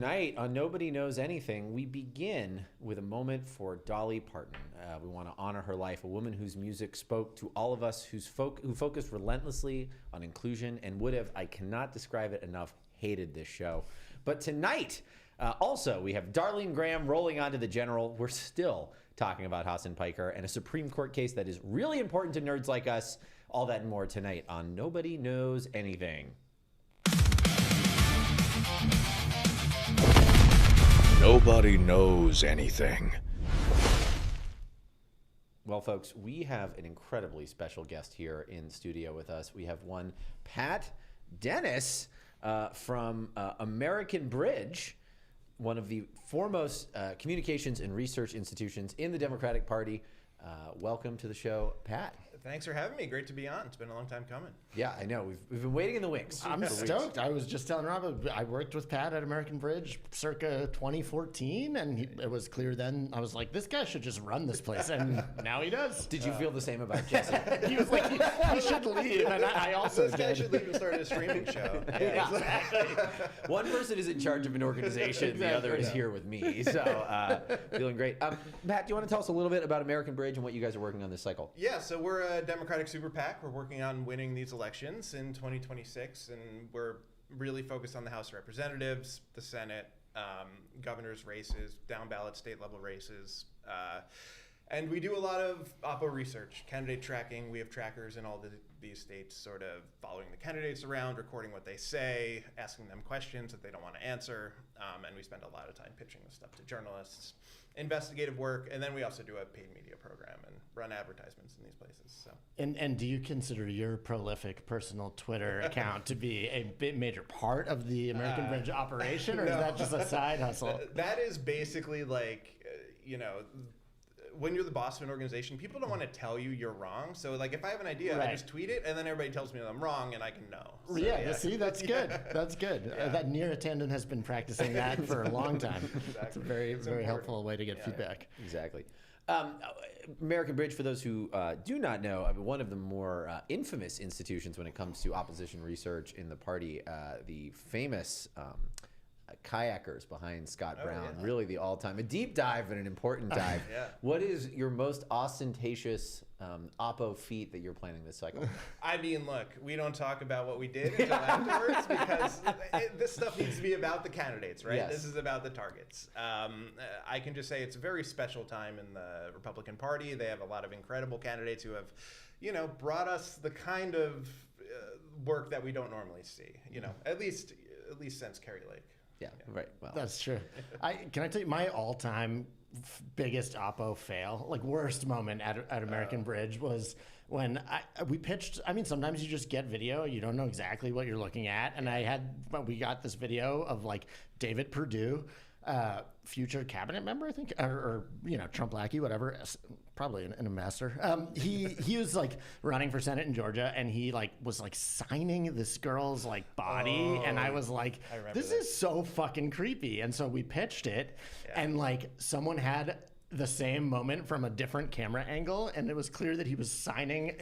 Tonight on Nobody Knows Anything, we begin with a moment for Dolly Parton. We want to honor her life, a woman whose music spoke to all of us, who focused relentlessly on inclusion and would have, I cannot describe it enough, hated this show. But tonight, also, we have Darline Graham rolling onto the general. We're still talking about Hasan PIker and a Supreme Court case that is really important to nerds like us. All that and more tonight on Nobody Knows Anything. Nobody knows anything. Well, folks, we have an incredibly special guest here in studio with us. We have one Pat Dennis from American Bridge, one of the foremost communications and research institutions in the Democratic Party. Welcome to the show, Pat. Thanks for having me. Great to be on. It's been a long time coming. Yeah, I know. We've been waiting in the wings. I'm stoked. I was just telling Rob, I worked with Pat at American Bridge circa 2014, and it was clear then. I was like, this guy should just run this place, and now he does. Did you feel the same about Jesse? He was like, he should leave, and I also This guy should leave and start a streaming show. Yeah, exactly. One person is in charge of an organization, the other is here with me. So feeling great. Pat, do you want to tell us a little bit about American Bridge and what you guys are working on this cycle? Yeah, so we're a Democratic super PAC. We're working on winning these elections in 2026, and we're really focused on the House of Representatives, the Senate, governor's races, down ballot state level races. And we do a lot of oppo research, candidate tracking. We have trackers in all these states sort of following the candidates around, recording what they say, asking them questions that they don't want to answer. And we spend a lot of time pitching this stuff to journalists, investigative work, and then we also do a paid media program and run advertisements in these places. So. And do you consider your prolific personal Twitter account to be a major part of the American Bridge operation, or is that just a side hustle? That is basically like, when you're the boss of an organization, people don't want to tell you you're wrong. So like if I have an idea, Right. I just tweet it, and then everybody tells me that I'm wrong, and I can know. So, Yeah, see, that's good. That's good. Yeah. That near attendant has been practicing that for a long time. Exactly. It's a very important. helpful way to get feedback. Exactly. American Bridge, for those who do not know, I mean, one of the more infamous institutions when it comes to opposition research in the party, the famous kayakers behind Scott Brown, yeah. really the all-time, a deep dive but an important dive. Yeah. What is your most ostentatious oppo feat that you're planning this cycle? I mean, look, we don't talk about what we did until afterwards because this stuff needs to be about the candidates, right? Yes. This is about the targets. I can just say it's a very special time in the Republican Party. They have a lot of incredible candidates who have, brought us the kind of work that we don't normally see. At least since Kerry Lake. Yeah, right. Well, That's true. Can I tell you my all-time biggest oppo fail, like worst moment at American Bridge was when we pitched. I mean, sometimes you just get video, you don't know exactly what you're looking at, and we got this video of like David Perdue, future cabinet member, I think, or Trump lackey, whatever, probably an ambassador. He was like running for Senate in Georgia, and he was signing this girl's body, and I was like, this is so fucking creepy. And so we pitched it, and someone had the same moment from a different camera angle, and it was clear that he was signing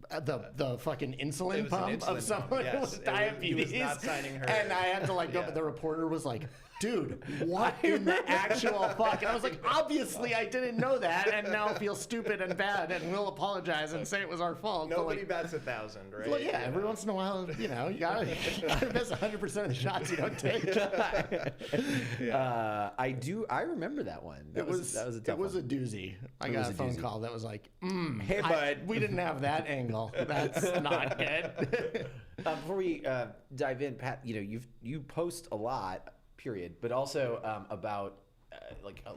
the fucking insulin pump of someone with diabetes. He was not signing her. And I had to go, but the reporter was like, dude, what in the actual fuck? And I was like, obviously I didn't know that, and now I feel stupid and bad, and we'll apologize and say it was our fault. Nobody bats 1,000, right? Well, yeah, every once in a while, you gotta miss 100% of the shots you don't take. I remember that one. That was a tough It was one. a doozy. I got a phone call that was like, Hey, bud. we didn't have that angle. That's not good. Before we dive in, Pat, you post a lot, period, but also about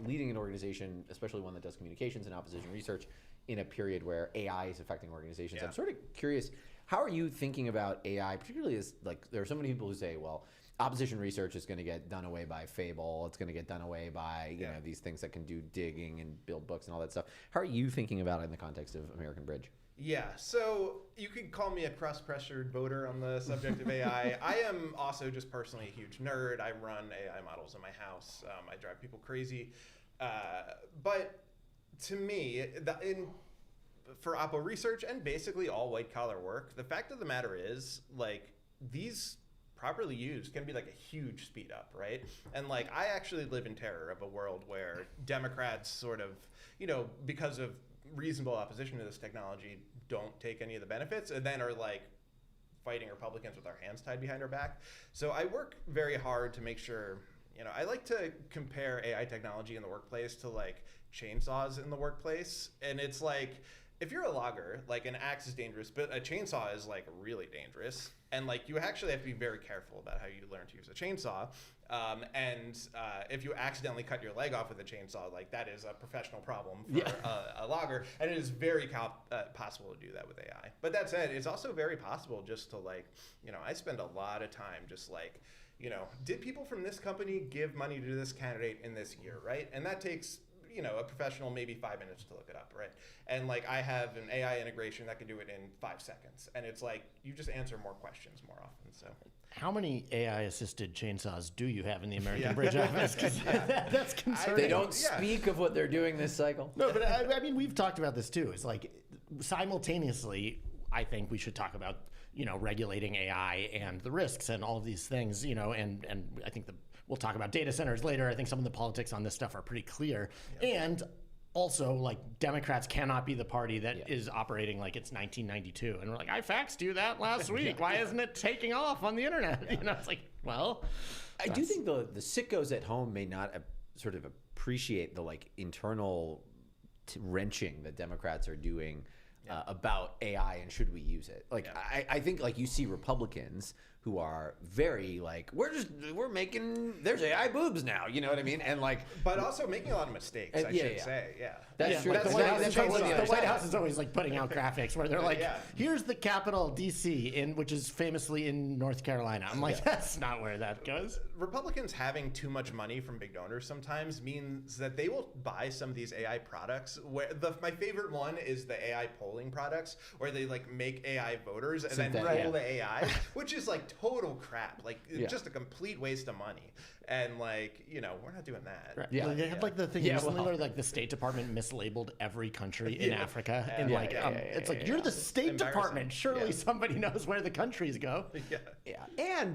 leading an organization, especially one that does communications and opposition research, in a period where AI is affecting organizations. Yeah. I'm sort of curious, how are you thinking about AI, particularly as there are so many people who say, well, opposition research is going to get done away by Fable. It's going to get done away by these things that can do digging and build books and all that stuff. How are you thinking about it in the context of American Bridge? Yeah, so you could call me a cross-pressured voter on the subject of AI. I am also just personally a huge nerd. I run AI models in my house. I drive people crazy. But to me, for oppo research and basically all white-collar work, the fact of the matter is, these properly used, can be like a huge speed up, right? And like, I actually live in terror of a world where Democrats sort of, because of reasonable opposition to this technology, don't take any of the benefits, and then are like fighting Republicans with our hands tied behind our back. So I work very hard to make sure, I like to compare AI technology in the workplace to like chainsaws in the workplace. And it's like, if you're a logger, like an axe is dangerous, but a chainsaw is like really dangerous. And like, you actually have to be very careful about how you learn to use a chainsaw. If you accidentally cut your leg off with a chainsaw, like that is a professional problem for a logger. And it is very possible to do that with AI. But that said, it's also very possible just to like, I spend a lot of time just like, did people from this company give money to this candidate in this year, right? And that takes, a professional maybe 5 minutes to look it up, right? And like, I have an AI integration that can do it in 5 seconds. And it's like, you just answer more questions more often, so. How many AI-assisted chainsaws do you have in the American Bridge office? 'Cause that's concerning. They don't speak of what they're doing this cycle. No, but I mean, we've talked about this too. It's like, simultaneously, I think we should talk about, regulating AI and the risks and all of these things, and I think we'll talk about data centers later. I think some of the politics on this stuff are pretty clear. And also, like, Democrats cannot be the party that is operating like it's 1992. And we're like, I faxed you that last week. Why isn't it taking off on the internet? It's like, well. I do think the sickos at home may not sort of appreciate the like internal wrenching that Democrats are doing about AI and should we use it. Like, I think like you see Republicans who are very like, we're making, there's AI boobs now, you know what I mean? And like, but also making a lot of mistakes, I should say. That's true. Like the White House is always like putting out graphics where they're like, here's the capital DC, which is famously in North Carolina. I'm like, that's not where that goes. Republicans having too much money from big donors sometimes means that they will buy some of these AI products. My favorite one is the AI polling products, where they like make AI voters and then poll the AI, which is like total crap, like just a complete waste of money. And like, we're not doing that. Right. Yeah, they had like the thing recently where like the State Department mislabeled every country in Africa, and it's like, you're the State Department. Surely somebody knows where the countries go.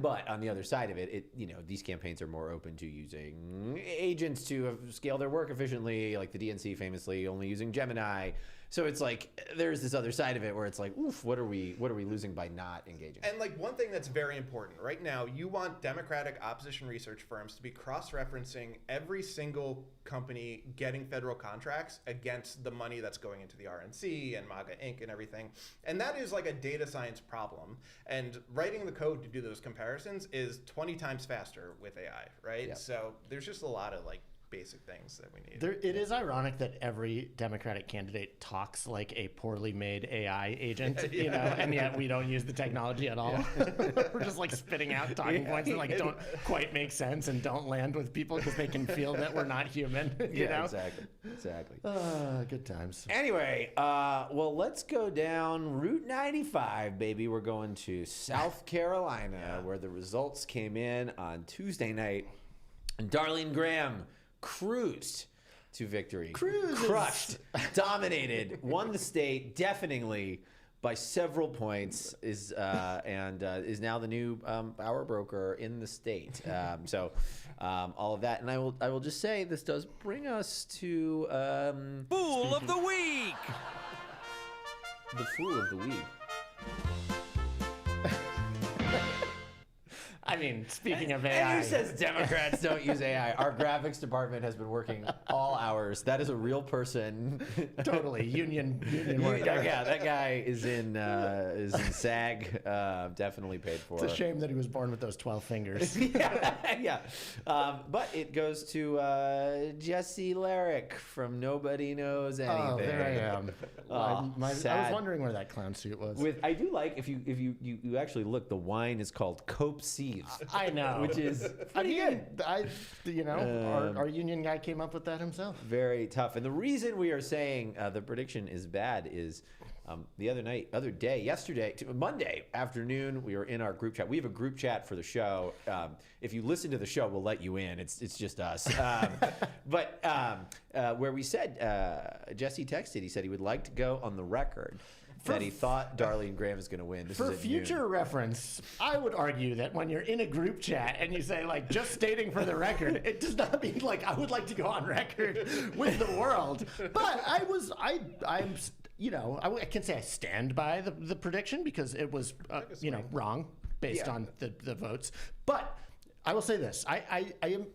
But on the other side of it, these campaigns are more open to using agents to scale their work efficiently, like the DNC famously only using Gemini. So it's like, there's this other side of it where it's like, oof, what are we losing by not engaging? And like, one thing that's very important right now, you want Democratic opposition research firms to be cross-referencing every single company getting federal contracts against the money that's going into the RNC and MAGA Inc. and everything. And that is like a data science problem. And writing the code to do those comparisons is 20 times faster with AI, right? Yep. So there's just a lot of like basic things that we need. It is ironic that every Democratic candidate talks like a poorly made AI agent, and yet we don't use the technology at all. We're just like spitting out talking points that like don't quite make sense and don't land with people because they can feel that we're not human. You know? Exactly. Good times. Anyway, well, let's go down Route 95, baby. We're going to South Carolina, where the results came in on Tuesday night, and Darline Graham cruised to victory. Crushed, dominated, won the state deafeningly by several points, is now the new power broker in the state. All of that, and I will just say this does bring us to Fool of the Week. The Fool of the Week. I mean, speaking of AI. And who says Democrats don't use AI? Our graphics department has been working all hours. That is a real person. Totally. Union work. Yeah, that guy is in SAG. Definitely paid for. It's a shame that he was born with those 12 fingers. But it goes to Jesse Larrick from Nobody Knows Anything. Oh, there I am. I was wondering where that clown suit was. I do like, if you actually look, the wine is called Cope Seeds. I know. Which is pretty good. Our union guy came up with that himself. Very tough. And the reason we are saying the prediction is bad is yesterday, Monday afternoon, we were in our group chat. We have a group chat for the show. If you listen to the show, we'll let you in. It's just us. Where we said, Jesse texted, he said he would like to go on the record that he thought Darline Graham was going to win. This For is at future noon. reference, I would argue that when you're in a group chat and you say, like, just stating for the record, it does not mean, like, I would like to go on record with the world. But I'm you know, I can say I stand by the prediction because it was, you know, wrong based on the votes. But I will say this. I am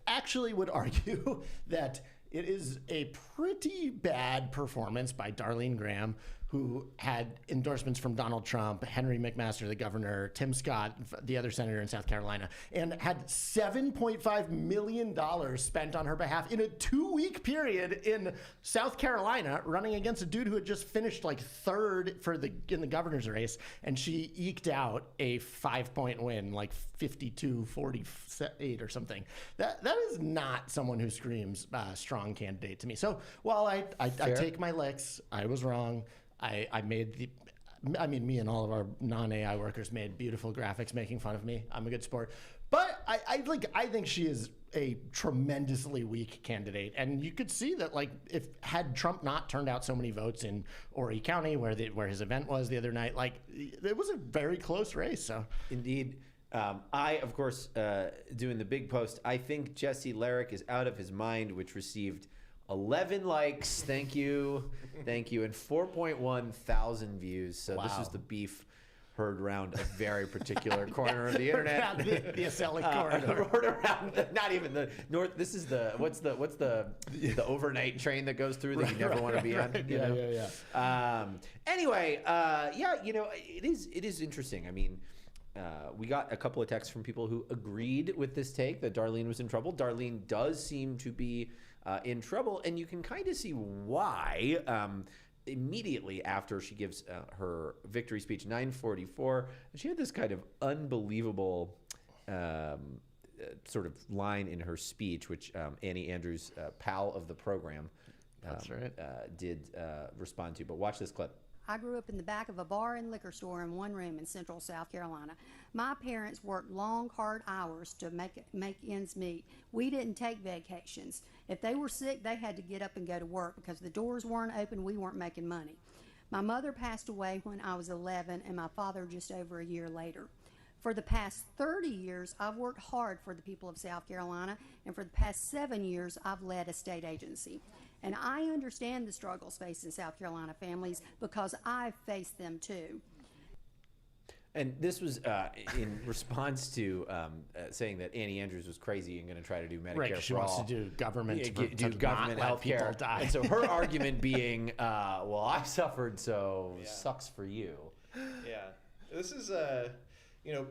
actually would argue that it is a pretty bad performance by Darline Graham, who had endorsements from Donald Trump, Henry McMaster, the governor, Tim Scott, the other senator in South Carolina, and had $7.5 million spent on her behalf in a 2-week period in South Carolina, running against a dude who had just finished like third in the governor's race, and she eked out a 5-point win, like 52-48 or something. That is not someone who screams strong candidate to me. So while I take my licks, I was wrong. I mean, me and all of our non-AI workers made beautiful graphics making fun of me. I'm a good sport. But I think she is a tremendously weak candidate. And you could see that, like, had Trump not turned out so many votes in Horry County, where his event was the other night, like, it was a very close race. So Indeed. I, of course, doing the big post, I think Jesse Larick is out of his mind, which received 11 likes, thank you, and 4.1 thousand views. So This is the beef heard around a very particular corner of the internet. the acrylic corridor. Heard around, not even the north. This is the what's the overnight train that goes through that you never want to be on. You know? Yeah. Anyway, you know, it is interesting. I mean. We got a couple of texts from people who agreed with this take that Darline was in trouble. Darline does seem to be in trouble, and you can kind of see why. Immediately after she gives her victory speech, 9:44, she had this kind of unbelievable sort of line in her speech, which Annie Andrews, pal of the program, That's right. did respond to. But watch this clip. I grew up in the back of a bar and liquor store in one room in central South Carolina. My parents worked long, hard hours to make ends meet. We didn't take vacations. If they were sick, they had to get up and go to work because the doors weren't open, we weren't making money. My mother passed away when I was 11 and my father just over a year later. For the past 30 years, I've worked hard for the people of South Carolina, and for the past 7 years, I've led a state agency. And I understand the struggles facing South Carolina families because I've faced them too. And this was in response to saying that Annie Andrews was crazy and going to try to do Medicare Right, she for wants all. to do government do government health care. die. And so her argument being, well, I suffered, so sucks for you. Yeah, this is you know,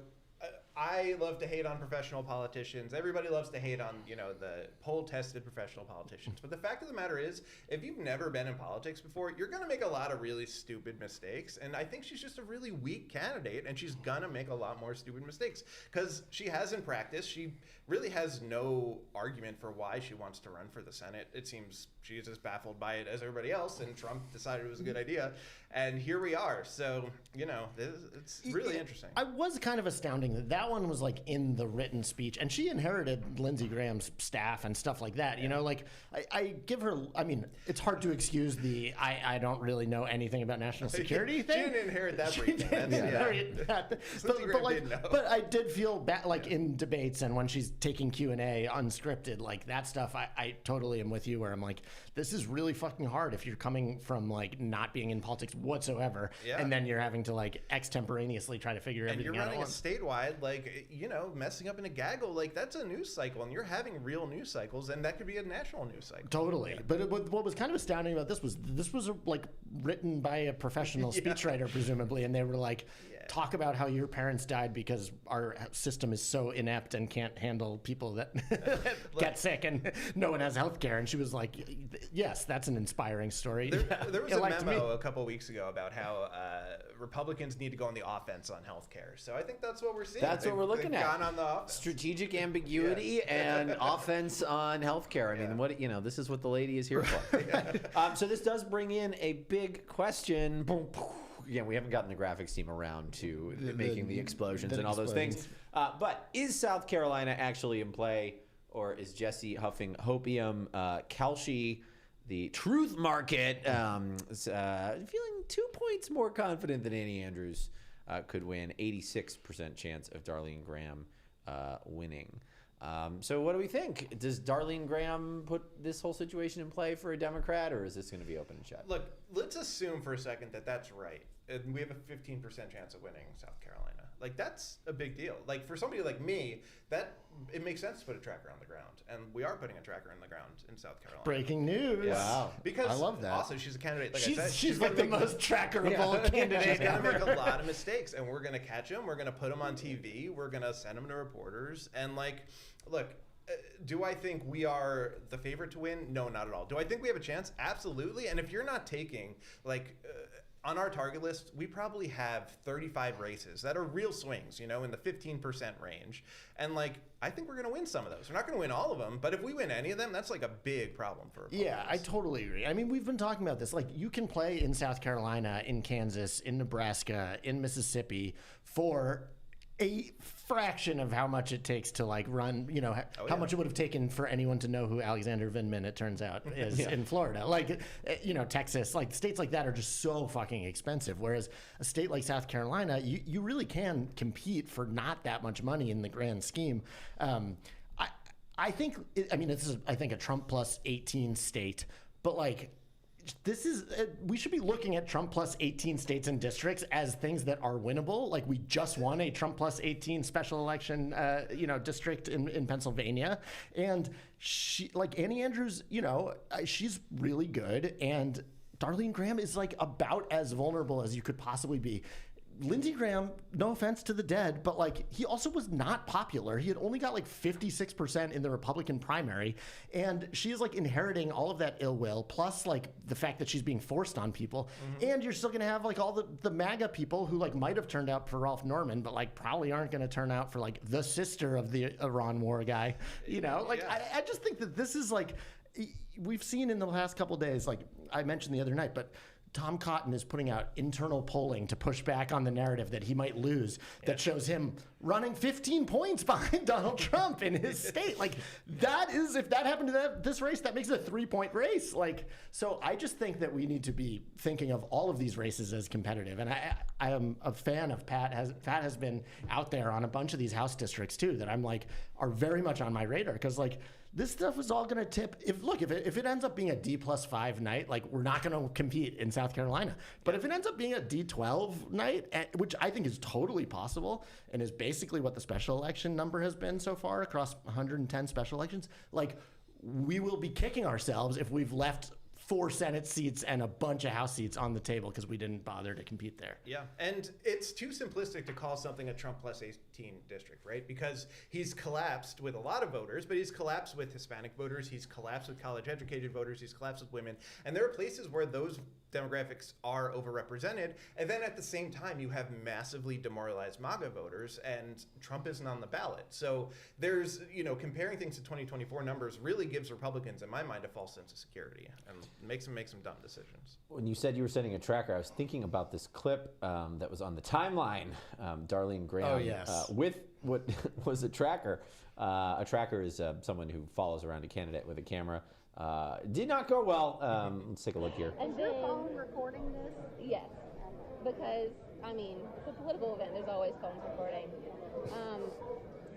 I love to hate on professional politicians. Everybody loves to hate on, you know, the poll-tested professional politicians. But the fact of the matter is, if you've never been in politics before, you're going to make a lot of really stupid mistakes. And I think she's just a really weak candidate, and she's going to make a lot more stupid mistakes because she hasn't practiced. She really has no argument for why she wants to run for the Senate. It seems she's as baffled by it as everybody else, and Trump decided it was a good idea. And here we are. So, you know, it's really interesting. I was kind of astounding that one was like in the written speech, and she inherited Lindsey Graham's staff and stuff like that. You know, like I give her. I mean, it's hard to excuse the I don't really know anything about national security thing. She didn't inherit that. She didn't inherit that. But I did feel bad, like in debates and when she's taking Q&A unscripted, like that stuff. I totally am with you. Where I'm like, this is really fucking hard if you're coming from like not being in politics whatsoever, and then you're having to like extemporaneously try to figure everything out. And you're running a statewide, like, you know, messing up in a gaggle, like that's a news cycle, and you're having real news cycles, and that could be a national news cycle. Totally. But what was kind of astounding about this was like written by a professional speechwriter, presumably, and they were like, talk about how your parents died because our system is so inept and can't handle people that get sick and no one has health care. And she was like, yes, that's an inspiring story. There was a memo a couple weeks ago about how Republicans need to go on the offense on health care. So I think that's what we're seeing. That's what we're looking at. Gone on the offense. Strategic ambiguity and offense on healthcare. I mean, what, you know, this is what the lady is here for. So this does bring in a big question. Again, we haven't gotten the graphics team around to making the explosions and all those things. But is South Carolina actually in play, or is Jesse huffing hopium? Kalshi, the truth market feeling 2 points more confident than Annie Andrews could win. 86% chance of Darline Graham winning. So what do we think? Does Darline Graham put this whole situation in play for a Democrat, or is this going to be open and shut? Look, let's assume for a second that that's right. And we have a 15% chance of winning South Carolina. Like, that's a big deal. Like, for somebody like me, it makes sense to put a tracker on the ground. And we are putting a tracker on the ground in South Carolina. Breaking news. Yeah. Wow. Because I love that. Also, she's a candidate, like I said. She's like the most trackerable candidate She's going to ever. make a lot of mistakes, and we're going to catch them. We're going to put them on TV. We're going to send them to reporters. And, like, look, do I think we are the favorite to win? No, not at all. Do I think we have a chance? Absolutely. And if you're not taking, like, on our target list, we probably have 35 races that are real swings, in the 15% range. And, like, I think we're going to win some of those. We're not going to win all of them, but if we win any of them, that's, like, a big problem for Republicans. Yeah, I totally agree. I mean, we've been talking about this. Like, you can play in South Carolina, in Kansas, in Nebraska, in Mississippi for a fraction of how much it takes to like run, how much it would have taken for anyone to know who Alexander Vindman, it turns out, is in Florida. Like, Texas, like states like that are just so fucking expensive. Whereas a state like South Carolina, you really can compete for not that much money in the grand scheme. I think, this is, I think, a Trump plus 18 state, but like, this is we should be looking at Trump plus 18 states and districts as things that are winnable. Like, we just won a Trump plus 18 special election district in Pennsylvania, and she, like Annie Andrews, she's really good, and Darline Graham is like about as vulnerable as you could possibly be. Lindsey Graham, no offense to the dead, but like he also was not popular. He had only got like 56% in the Republican primary, and she is like inheriting all of that ill will, plus like the fact that she's being forced on people. And you're still gonna have like all the MAGA people who like might have turned out for Ralph Norman, but like probably aren't gonna turn out for like the sister of the Iran war guy. I just think that this is like, we've seen in the last couple of days, like I mentioned the other night, but Tom Cotton is putting out internal polling to push back on the narrative that he might lose, that shows him running 15 points behind Donald Trump in his state. Like, that is, if that happened to this race, that makes it a 3-point race. Like, so I just think that we need to be thinking of all of these races as competitive. And I am a fan of Pat. Pat has been out there on a bunch of these House districts too, that I'm like, are very much on my radar. Because like, this stuff is all going to tip. If it ends up being a D+5 night, like, we're not going to compete in South Carolina. But if it ends up being a D12 night, which I think is totally possible and is basically what the special election number has been so far across 110 special elections, like, we will be kicking ourselves if we've left 4 Senate seats and a bunch of House seats on the table because we didn't bother to compete there. Yeah, and it's too simplistic to call something a Trump plus 18 district, right? Because he's collapsed with a lot of voters, but he's collapsed with Hispanic voters, he's collapsed with college-educated voters, he's collapsed with women, and there are places where those demographics are overrepresented, and then at the same time you have massively demoralized MAGA voters, and Trump isn't on the ballot. So there's, comparing things to 2024 numbers really gives Republicans, in my mind, a false sense of security and makes them make some dumb decisions. When you said you were setting a tracker, I was thinking about this clip that was on the timeline. Darline Graham with what was a tracker. A tracker is someone who follows around a candidate with a camera. Did not go well. Let's take a look here. Is your phone recording this? Yes, because it's a political event. There's always phones recording.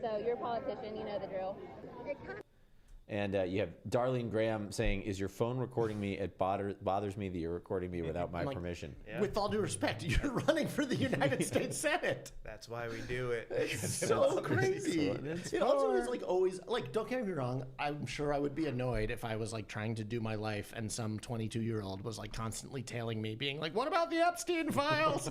So you're a politician, you know the drill. And you have Darline Graham saying, "Is your phone recording me? It bothers me that you're recording me without my permission." Yeah. With all due respect, you're running for the United States Senate. That's why we do it. It's so crazy. It also is like always, like, don't get me wrong, I'm sure I would be annoyed if I was like trying to do my life and some 22-year-old was like constantly tailing me being like, what about the Epstein files?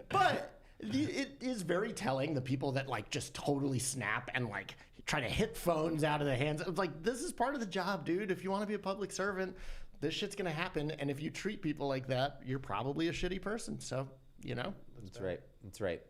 but it is very telling, the people that like just totally snap and like try to hit phones out of the hands. It's like, this is part of the job, dude. If you want to be a public servant, this shit's going to happen. And if you treat people like that, you're probably a shitty person. So, That's right. That's right.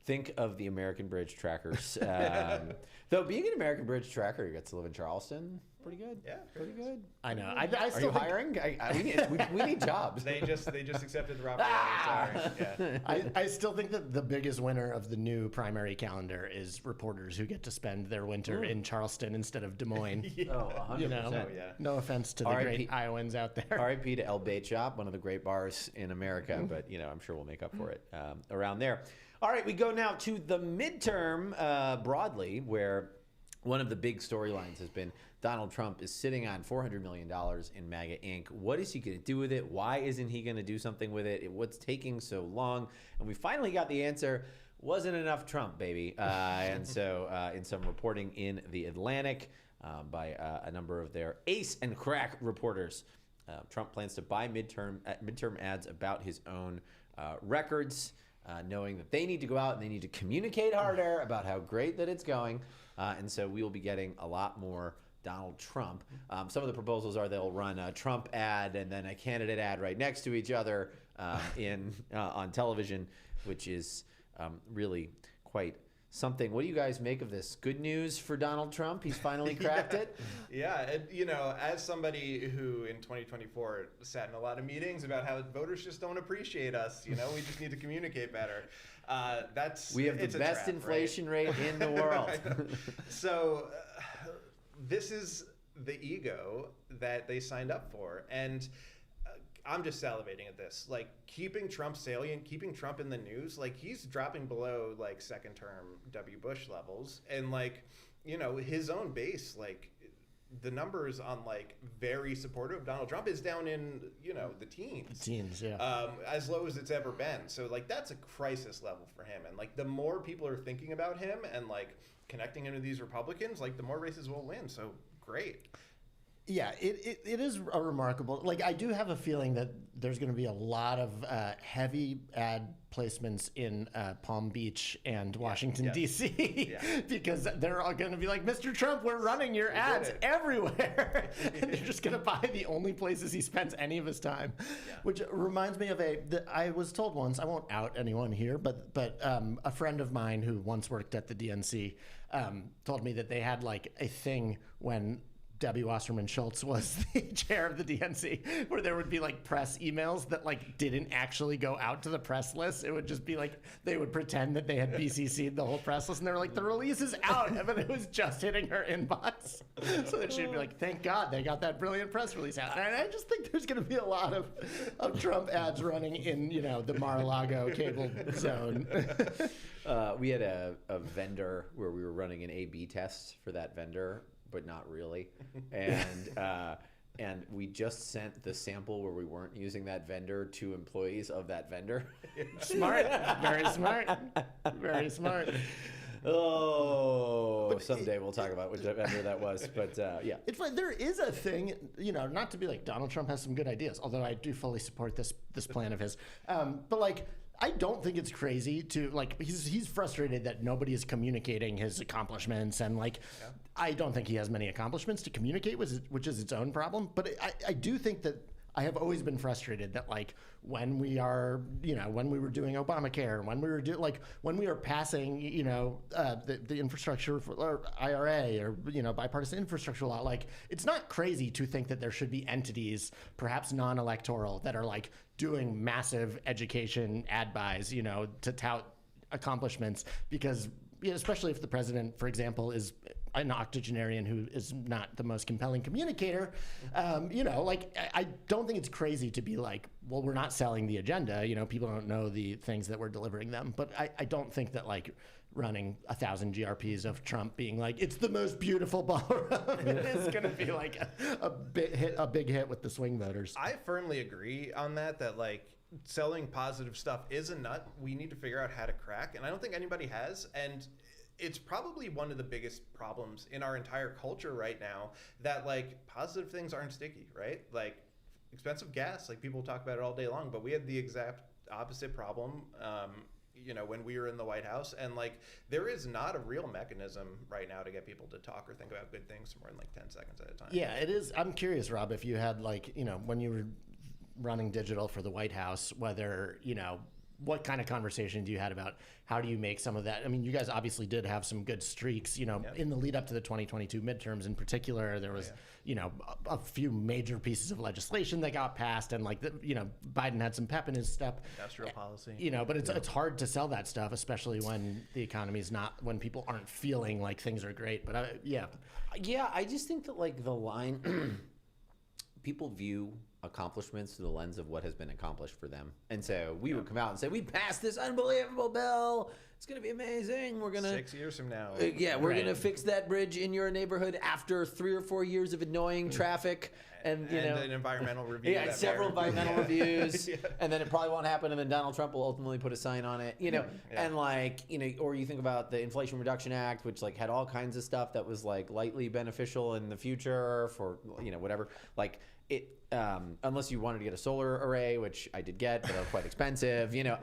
Think of the American Bridge trackers. Though being an American Bridge tracker, you get to live in Charleston. Pretty good. Yeah, pretty good. I know. I Are still you think, hiring? We need jobs. They just accepted the Robert Sorry. Yeah. I still think that the biggest winner of the new primary calendar is reporters who get to spend their winter in Charleston instead of Des Moines. Oh, 100%. You know, no offense to the great Iowans out there. R.I.P. to El Bait Shop, one of the great bars in America, but I'm sure we'll make up for it around there. All right, we go now to the midterm broadly, where one of the big storylines has been Donald Trump is sitting on $400 million in MAGA Inc. What is he going to do with it? Why isn't he going to do something with it? What's taking so long? And we finally got the answer. Wasn't enough Trump, baby. And so in some reporting in The Atlantic by a number of their ace and crack reporters, Trump plans to buy midterm ads about his own records, knowing that they need to go out and they need to communicate harder about how great that it's going. And so we will be getting a lot more Donald Trump. Some of the proposals are they'll run a Trump ad and then a candidate ad right next to each other on television, which is really quite something. What do you guys make of this? Good news for Donald Trump? He's finally cracked it? Yeah, and, as somebody who in 2024 sat in a lot of meetings about how voters just don't appreciate us, we just need to communicate better. We have the best inflation rate in the world. So this is the ego that they signed up for, and I'm just salivating at this. Like, keeping Trump salient, keeping Trump in the news, like, he's dropping below, like, second term W. Bush levels. And, like, his own base, like, the numbers on, like, very supportive of Donald Trump is down in, the teens. Teens, yeah. As low as it's ever been. So, like, that's a crisis level for him. And, like, the more people are thinking about him and, like, connecting him to these Republicans, like, the more races will win. So, great. Yeah, it is a remarkable. Like, I do have a feeling that there's going to be a lot of heavy ad placements in Palm Beach and Washington, D.C. because they're all going to be like, Mr. Trump, we're running your ads everywhere. And you're just going to buy the only places he spends any of his time. Which reminds me of I was told once, I won't out anyone here, but a friend of mine who once worked at the DNC told me that they had like a thing when Debbie Wasserman Schultz was the chair of the DNC, where there would be like press emails that like didn't actually go out to the press list. It would just be like they would pretend that they had BCC'd the whole press list, and they were like, the release is out, but it was just hitting her inbox. So that she'd be like, thank God they got that brilliant press release out. And I just think there's going to be a lot of Trump ads running in the Mar-a-Lago cable zone. We had a vendor where we were running an A/B test for that vendor, but not really. And we just sent the sample where we weren't using that vendor to employees of that vendor. Smart. Very smart. Very smart. Oh, someday we'll talk about which vendor that was. But yeah. It's like there is a thing, not to be like Donald Trump has some good ideas, although I do fully support this plan of his. But like, I don't think it's crazy to like, he's frustrated that nobody is communicating his accomplishments, and like, I don't think he has many accomplishments to communicate, which is its own problem. But I do think that I have always been frustrated that like when we are, when we were doing Obamacare, when we were when we are passing, the infrastructure or IRA or, bipartisan infrastructure law, like it's not crazy to think that there should be entities, perhaps non-electoral, that are like doing massive education ad buys, to tout accomplishments, because especially if the president, for example, is an octogenarian who is not the most compelling communicator, I don't think it's crazy to be like, well, we're not selling the agenda. People don't know the things that we're delivering them. But I don't think that like running 1,000 GRPs of Trump being like, it's the most beautiful ballroom is going to be like a big hit with the swing voters. I firmly agree on that like selling positive stuff is a nut we need to figure out how to crack. And I don't think anybody has. And it's probably one of the biggest problems in our entire culture right now, that like positive things aren't sticky, right? Like expensive gas, like people talk about it all day long, but we had the exact opposite problem, when we were in the White House. And like, there is not a real mechanism right now to get people to talk or think about good things for more than like 10 seconds at a time. Yeah, it is. I'm curious, Rob, if you had like, when you were running digital for the White House, whether, what kind of conversations you had about how do you make some of that? I mean, you guys obviously did have some good streaks, you know, in the lead up to the 2022 midterms in particular. There was, you know, a few major pieces of legislation that got passed, and like, you know, Biden had some pep in his step. Industrial policy. You know, but it's hard to sell that stuff, especially when the economy is not, when people aren't feeling like things are great. But yeah, I just think that like the line, people view accomplishments through the lens of what has been accomplished for them. And so we would come out and say, we passed this unbelievable bill. It's going to be amazing. We're going to 6 years from now. we're going to fix that bridge in your neighborhood after 3 or 4 years of annoying traffic. And you know, an environmental review. Yeah, several environmental reviews. And then it probably won't happen. And then Donald Trump will ultimately put a sign on it, you know, and like, you know, or you think about the Inflation Reduction Act, which like had all kinds of stuff that was like lightly beneficial in the future for, you know, whatever, like it, unless you wanted to get a solar array, which I did get, but they're quite expensive, you know?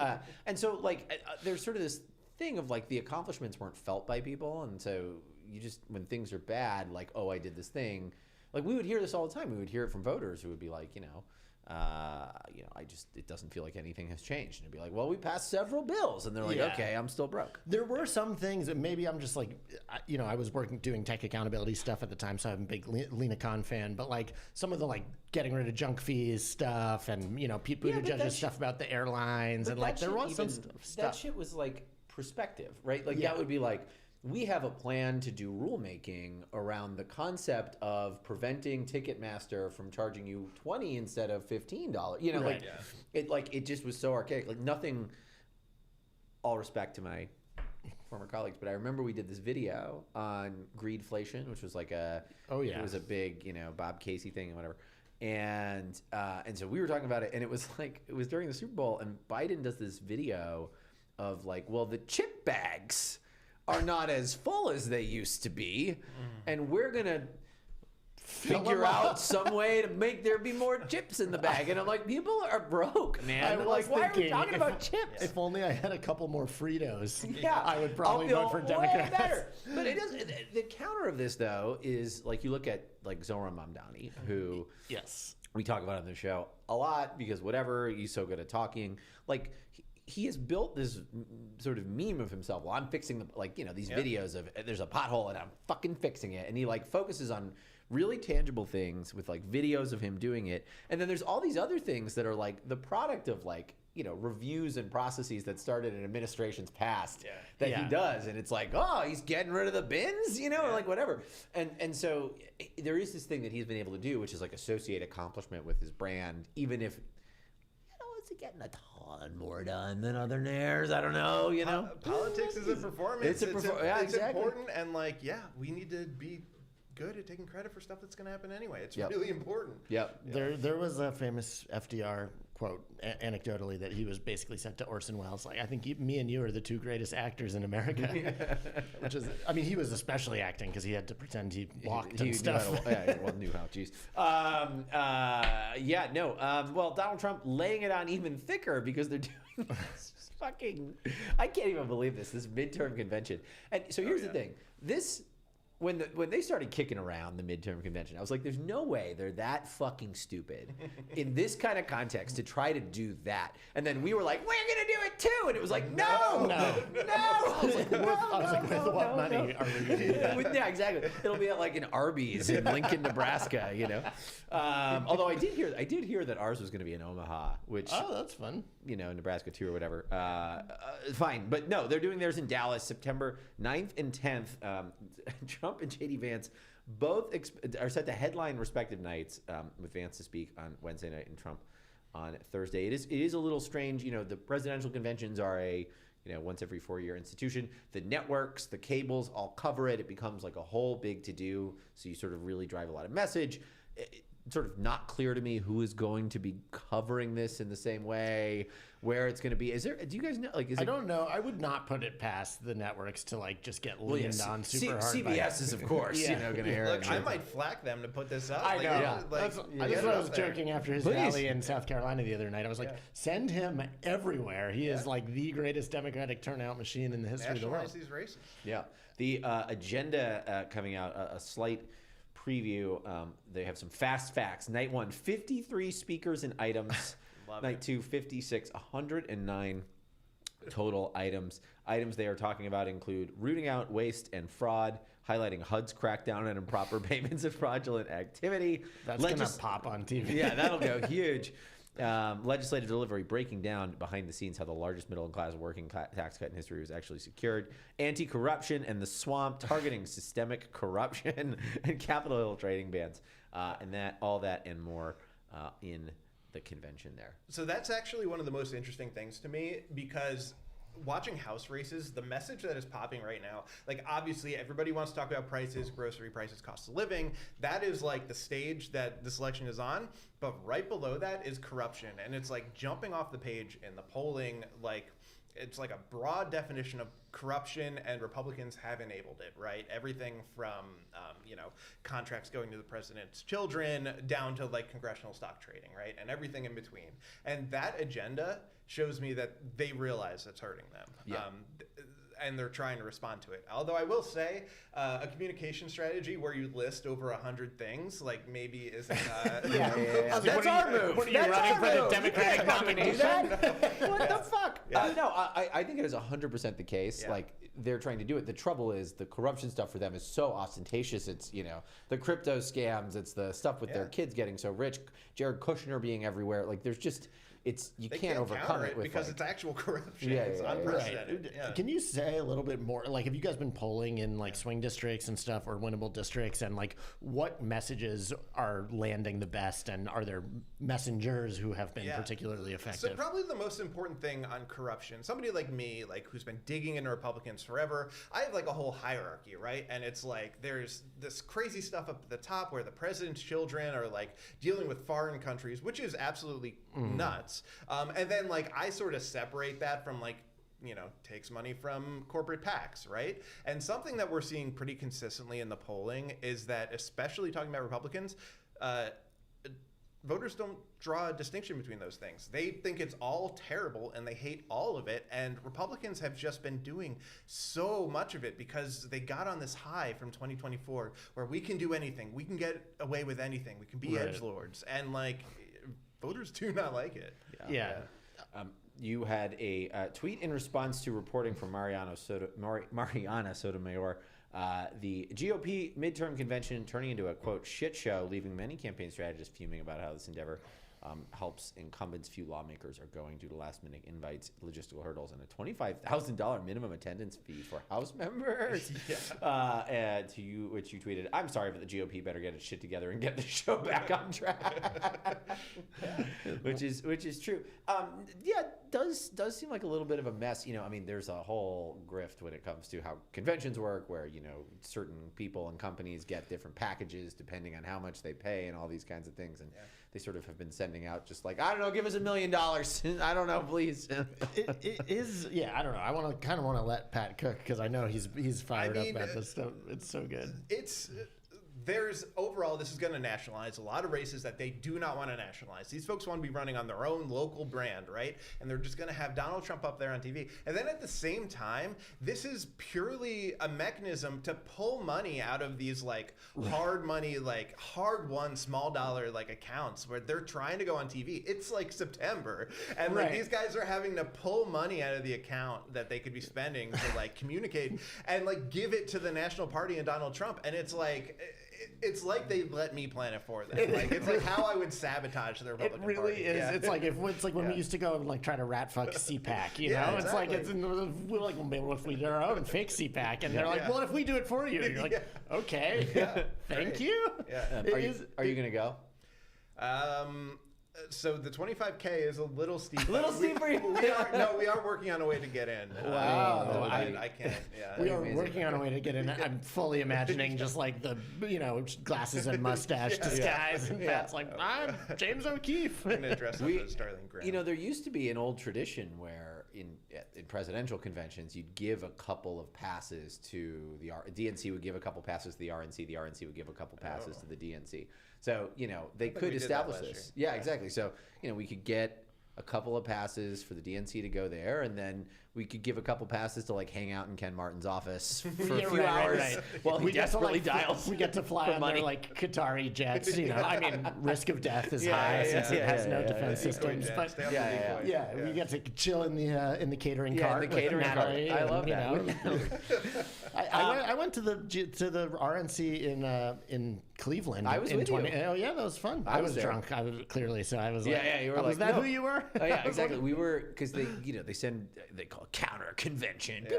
And so like, there's sort of this thing of like the accomplishments weren't felt by people. And so you just, when things are bad, like, oh, I did this thing. Like we would hear this all the time. We would hear it from voters who would be like, you know, it doesn't feel like anything has changed. And it'd be like, well, we passed several bills, and they're like, okay, I'm still broke. There were some things that maybe I'm just like, you know, I was doing tech accountability stuff at the time, so I'm a big Lena Khan fan. But like some of the like getting rid of junk fees stuff, and you know, Pete Buttigieg's stuff about the airlines, and like there was some stuff. That shit was like perspective, right? Like that would be like, we have a plan to do rulemaking around the concept of preventing Ticketmaster from charging you $20 instead of $15. You know, it just was so archaic. Like nothing. All respect to my former colleagues, but I remember we did this video on greedflation, which was like it was a big, you know, Bob Casey thing and whatever. And so we were talking about it, and it was during the Super Bowl, and Biden does this video of like, well, the chip bags are not as full as they used to be, and we're gonna figure out some way to make there be more chips in the bag. And I'm like, people are broke, man. Like, why are we talking about chips? If only I had a couple more Fritos, yeah, I would probably vote for Democrats. Better. But it does. The counter of this, though, is like you look at like Zohran Mamdani, who we talk about on the show a lot because whatever, he's so good at talking. Like he has built this sort of meme of himself. Well, I'm fixing these videos of there's a pothole and I'm fucking fixing it. And he like focuses on really tangible things with like videos of him doing it. And then there's all these other things that are like the product of like, you know, reviews and processes that started in administrations past that he does. And it's like, oh, he's getting rid of the bins, you know, or like whatever. And so there is this thing that he's been able to do, which is like associate accomplishment with his brand, even if, is he getting a ton more done than other mayors? I don't know, you know. Politics is a performance. It's exactly. important, and like, we need to be good at taking credit for stuff that's going to happen anyway. It's really important. There was a famous FDR quote, anecdotally, that he was basically sent to Orson Welles. Like, I think me and you are the two greatest actors in America. Which is, I mean, he was especially acting because he had to pretend he walked and stuff. Knew how. Jeez. Well, Donald Trump laying it on even thicker because they're doing this fucking. I can't even believe this midterm convention. And so here's the thing. When they started kicking around the midterm convention, I was like, there's no way they're that fucking stupid in this kind of context to try to do that. And then we were like, we're going to do it too. And it was like, no. I was like, with what money are we going to do that? Yeah, exactly. It'll be at like an Arby's in Lincoln, Nebraska, you know. Although I did hear that ours was going to be in Omaha, which. Oh, that's fun. You know, Nebraska too or whatever. Fine. But no, they're doing theirs in Dallas, September 9th and 10th. Trump and J.D. Vance both are set to headline respective nights, with Vance to speak on Wednesday night and Trump on Thursday. It is a little strange. You know, the presidential conventions are a once every 4-year institution. The networks, the cables all cover it. It becomes like a whole big to-do. So you sort of really drive a lot of message. It's sort of not clear to me who is going to be covering this in the same way, where it's going to be. Do you guys know? Like, I don't know. I would not put it past the networks to like just get leaned on super hard. CBS is, of course, going to air it. Look, I might flack them to put this up. I know. That's what I was joking after his rally in South Carolina the other night. I was like, send him everywhere. He is like the greatest Democratic turnout machine in the history of the world. These races. Yeah. The agenda coming out, a slight preview. They have some fast facts. Night 1, 53 speakers and items. Night 2, 56, 109 total items. Items they are talking about include rooting out waste and fraud, highlighting HUD's crackdown on improper payments and fraudulent activity. That's going to pop on TV. Yeah, that'll go huge. Legislative delivery breaking down behind the scenes how the largest middle class working tax cut in history was actually secured. Anti-corruption and the swamp targeting systemic corruption and Capitol Hill trading bans. And all that and more in the convention there. So that's actually one of the most interesting things to me, because watching House races, the message that is popping right now, like obviously everybody wants to talk about prices, grocery prices, cost of living. That is like the stage that this election is on. But right below that is corruption. And it's like jumping off the page in the polling, like it's like a broad definition of corruption, and Republicans have enabled it, right? Everything from, contracts going to the president's children down to like congressional stock trading, right? And everything in between. And that agenda shows me that they realize it's hurting them. Yeah. And they're trying to respond to it. Although I will say, a communication strategy where you list over 100 things, like maybe isn't. That's our move. What are you running for the Democratic nomination? What the fuck? No, I think it is 100% the case. Yeah. Like they're trying to do it. The trouble is the corruption stuff for them is so ostentatious. It's the crypto scams. It's the stuff with their kids getting so rich. Jared Kushner being everywhere. Like there's just. You can't overcome it with, because like, it's actual corruption. It's unprecedented. Right. Yeah. Can you say a little bit more? Like, have you guys been polling in like swing districts and stuff, or winnable districts, and like what messages are landing the best, and are there messengers who have been particularly effective? So probably the most important thing on corruption, somebody like me, like who's been digging into Republicans forever, I have like a whole hierarchy, right? And it's like there's this crazy stuff up at the top where the president's children are like dealing with foreign countries, which is absolutely nuts. And then like I sort of separate that from like, takes money from corporate PACs, right? And something that we're seeing pretty consistently in the polling is that, especially talking about Republicans, voters don't draw a distinction between those things. They think it's all terrible and they hate all of it. And Republicans have just been doing so much of it because they got on this high from 2024 where we can do anything. We can get away with anything. We can be edgelords. And like, voters do not like it. Yeah. You had a tweet in response to reporting from Mariana Sotomayor, the GOP midterm convention turning into a, quote, shit show, leaving many campaign strategists fuming about how this endeavor helps incumbents. Few lawmakers are going due to last-minute invites, logistical hurdles, and a $25,000 minimum attendance fee for House members. Which you tweeted, "I'm sorry, but the GOP better get its shit together and get the show back on track." Which is true. Does seem like a little bit of a mess. There's a whole grift when it comes to how conventions work, where certain people and companies get different packages depending on how much they pay and all these kinds of things, and they sort of have been sending out just like, I don't know, give us $1 million. I don't know, please. It is, I don't know. I want to let Pat cook because I know he's fired up about this stuff. It's so good. Overall, this is going to nationalize a lot of races that they do not want to nationalize. These folks want to be running on their own local brand, right? And they're just going to have Donald Trump up there on TV. And then at the same time, this is purely a mechanism to pull money out of these like hard money, like hard won small dollar like accounts where they're trying to go on TV. It's like September. And like these guys are having to pull money out of the account that they could be spending to like communicate and like give it to the National Party and Donald Trump. And it's like they let me plan it for them. Like it's like how I would sabotage the Republican Party. It really is. Yeah. It's like when we used to go and like try to rat fuck CPAC. You know, exactly. It's like we're like, well, maybe what if we did our own fake CPAC? And they're like, well, if we do it for you, and you're like, okay, thank you. Yeah. Are you gonna go? So the 25K is a little steep. A little steep for you. We are working on a way to get in. Wow. I can't. Yeah. We are working on a way to get in. I'm fully imagining just like the glasses and mustache disguise, and Pat's like, I'm James O'Keefe. I'm gonna dress up as Darline Graham. There used to be an old tradition where in presidential conventions you'd give a couple of passes to the DNC would give a couple passes to the RNC. The RNC would give a couple passes to the DNC. So, they could establish this. Yeah, exactly. So, we could get a couple of passes for the DNC to go there, and then we could give a couple passes to like hang out in Ken Martin's office for a few hours while he desperately dials. We get to fly on their like Qatari jets. I mean, risk of death is high since it has no defense systems. But we get to chill in the catering cart. In the catering cart. I love that. I went to the RNC in Cleveland. I was with you. Oh yeah, that was fun. I was drunk. I was clearly so. I was like, you were like, was that who you were? Oh, yeah, exactly. We were because they call it counter convention. Yeah.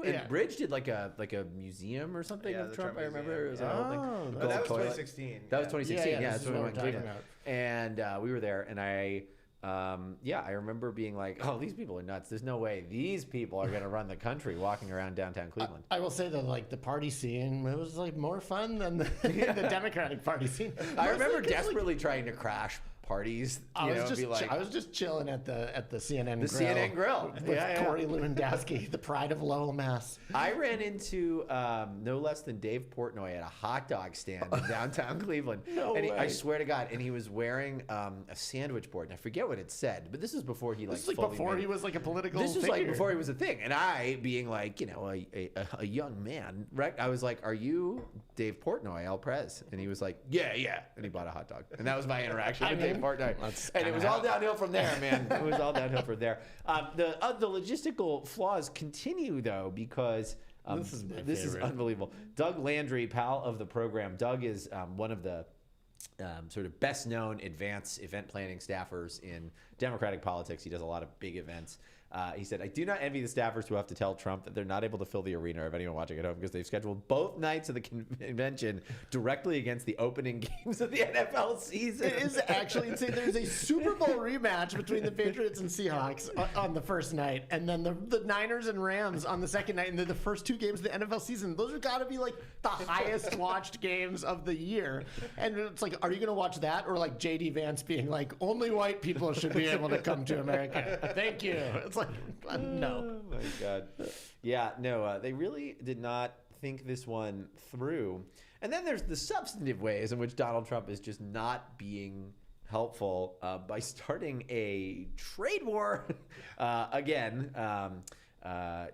And Bridge did like a museum or something of Trump. I remember it was that whole thing. But that was 2016. That was 2016. Yeah, that's what we went talking Cleveland. And we were there, and I remember being like, oh, these people are nuts. There's no way these people are going to run the country walking around downtown Cleveland. I will say that like the party scene, it was like more fun than the Democratic Party scene. I remember desperately trying to crash parties. I was just chilling at the CNN grill. CNN grill. With Corey Lewandowski, the pride of Lowell, Mass. I ran into no less than Dave Portnoy at a hot dog stand in downtown Cleveland. I swear to God, and he was wearing a sandwich board. And I forget what it said, but this is before he This was like before he was like a political This was figure. like before he was a thing. And I, being like, a young man, I was like, are you Dave Portnoy, El Prez? And he was like, yeah. And he bought a hot dog. And that was my interaction with Dave Portnoy. And it was all downhill from there, man. It was all downhill from there. The logistical flaws continue, though, because this is unbelievable. Doug Landry, pal of the program. Doug is one of the sort of best-known advanced event planning staffers in Democratic politics. He does a lot of big events. He said, I do not envy the staffers who have to tell Trump that they're not able to fill the arena, or if anyone watching at home, because they've scheduled both nights of the convention directly against the opening games of the NFL season. It is actually insane. There's a Super Bowl rematch between the Patriots and Seahawks on the first night, and then the Niners and Rams on the second night, and then the first two games of the NFL season. Those have got to be like the highest watched games of the year. And it's like, are you going to watch that, or like J.D. Vance being like, only white people should be able to come to America? Thank you. It's like, no. Oh my God. Yeah, no, they really did not think this one through. And then there's the substantive ways in which Donald Trump is just not being helpful by starting a trade war again.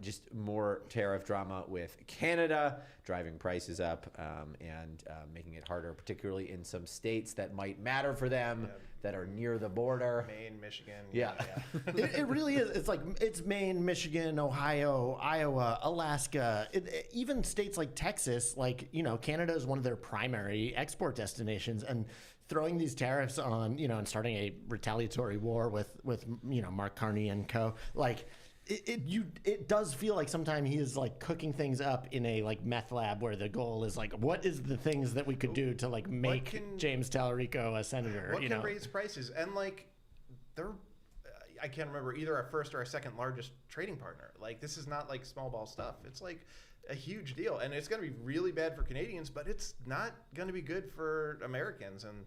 Just more tariff drama with Canada, driving prices up and making it harder, particularly in some states that might matter for them, that are near the border. Maine, Michigan. Yeah. It really is. It's like, it's Maine, Michigan, Ohio, Iowa, Alaska, even states like Texas. Like, Canada is one of their primary export destinations, and throwing these tariffs on, and starting a retaliatory war with Mark Carney and co. Like, it does feel like sometimes he is like cooking things up in a like meth lab where the goal is like, what is the things that we could do to like make James Tallarico a senator? What can raise prices? And like, they're I can't remember either our first or our second largest trading partner. Like, this is not like small ball stuff. It's like a huge deal, and it's going to be really bad for Canadians, but it's not going to be good for Americans. And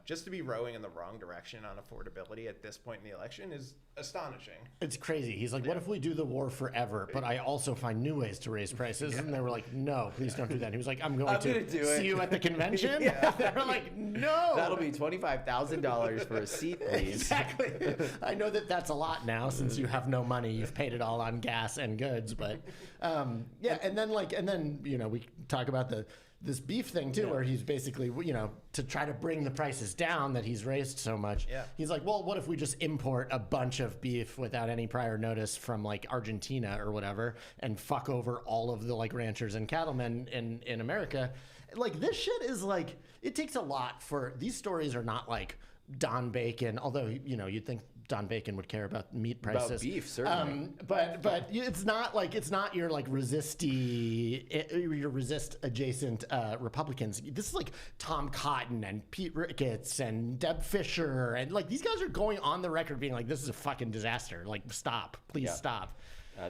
just to be rowing in the wrong direction on affordability at this point in the election is astonishing. It's crazy. He's like, what if we do the war forever, but I also find new ways to raise prices? And they were like, no, please don't do that. And he was like, I'm going to see you at the convention. They were like, no. That'll be $25,000 for a seat, please. Exactly. I know that's a lot now since you have no money. You've paid it all on gas and goods, but and then we talk about this beef thing too, where he's basically, to try to bring the prices down that he's raised so much. Yeah. He's like, well, what if we just import a bunch of beef without any prior notice from like Argentina or whatever, and fuck over all of the like ranchers and cattlemen in America? Like, this shit is like, it takes a lot for, these stories are not like Don Bacon, although, you'd think Don Bacon would care about meat prices. About beef, certainly. But it's not your like resist adjacent Republicans. This is like Tom Cotton and Pete Ricketts and Deb Fischer, and like these guys are going on the record being like, this is a fucking disaster. Like, stop, please stop.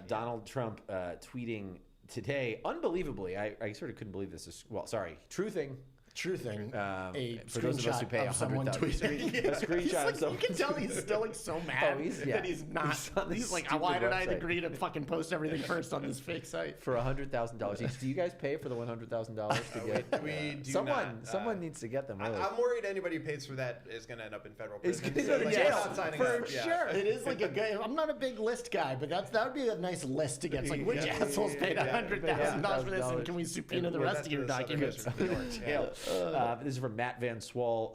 Donald Trump tweeting today, unbelievably, I sort of couldn't believe this. Truthing True thing. A For those of us who pay of someone tweeting. a screenshot of someone. You can tell he's still like so mad that he's not. He's like, why did I agree to fucking post everything first on this fake site? For $100,000 each. Do you guys pay for the $100,000 to get? We do someone needs to get them. Really. I'm worried anybody who pays for that is going to end up in federal It's prison. going to go to So, jail I'm not signing for up. sure. It is like a good. I'm not a big list guy, but that would be a nice list to get. It's like, which assholes paid $100,000 for this, and can we subpoena the rest of your documents? This is from Matt Van Swol,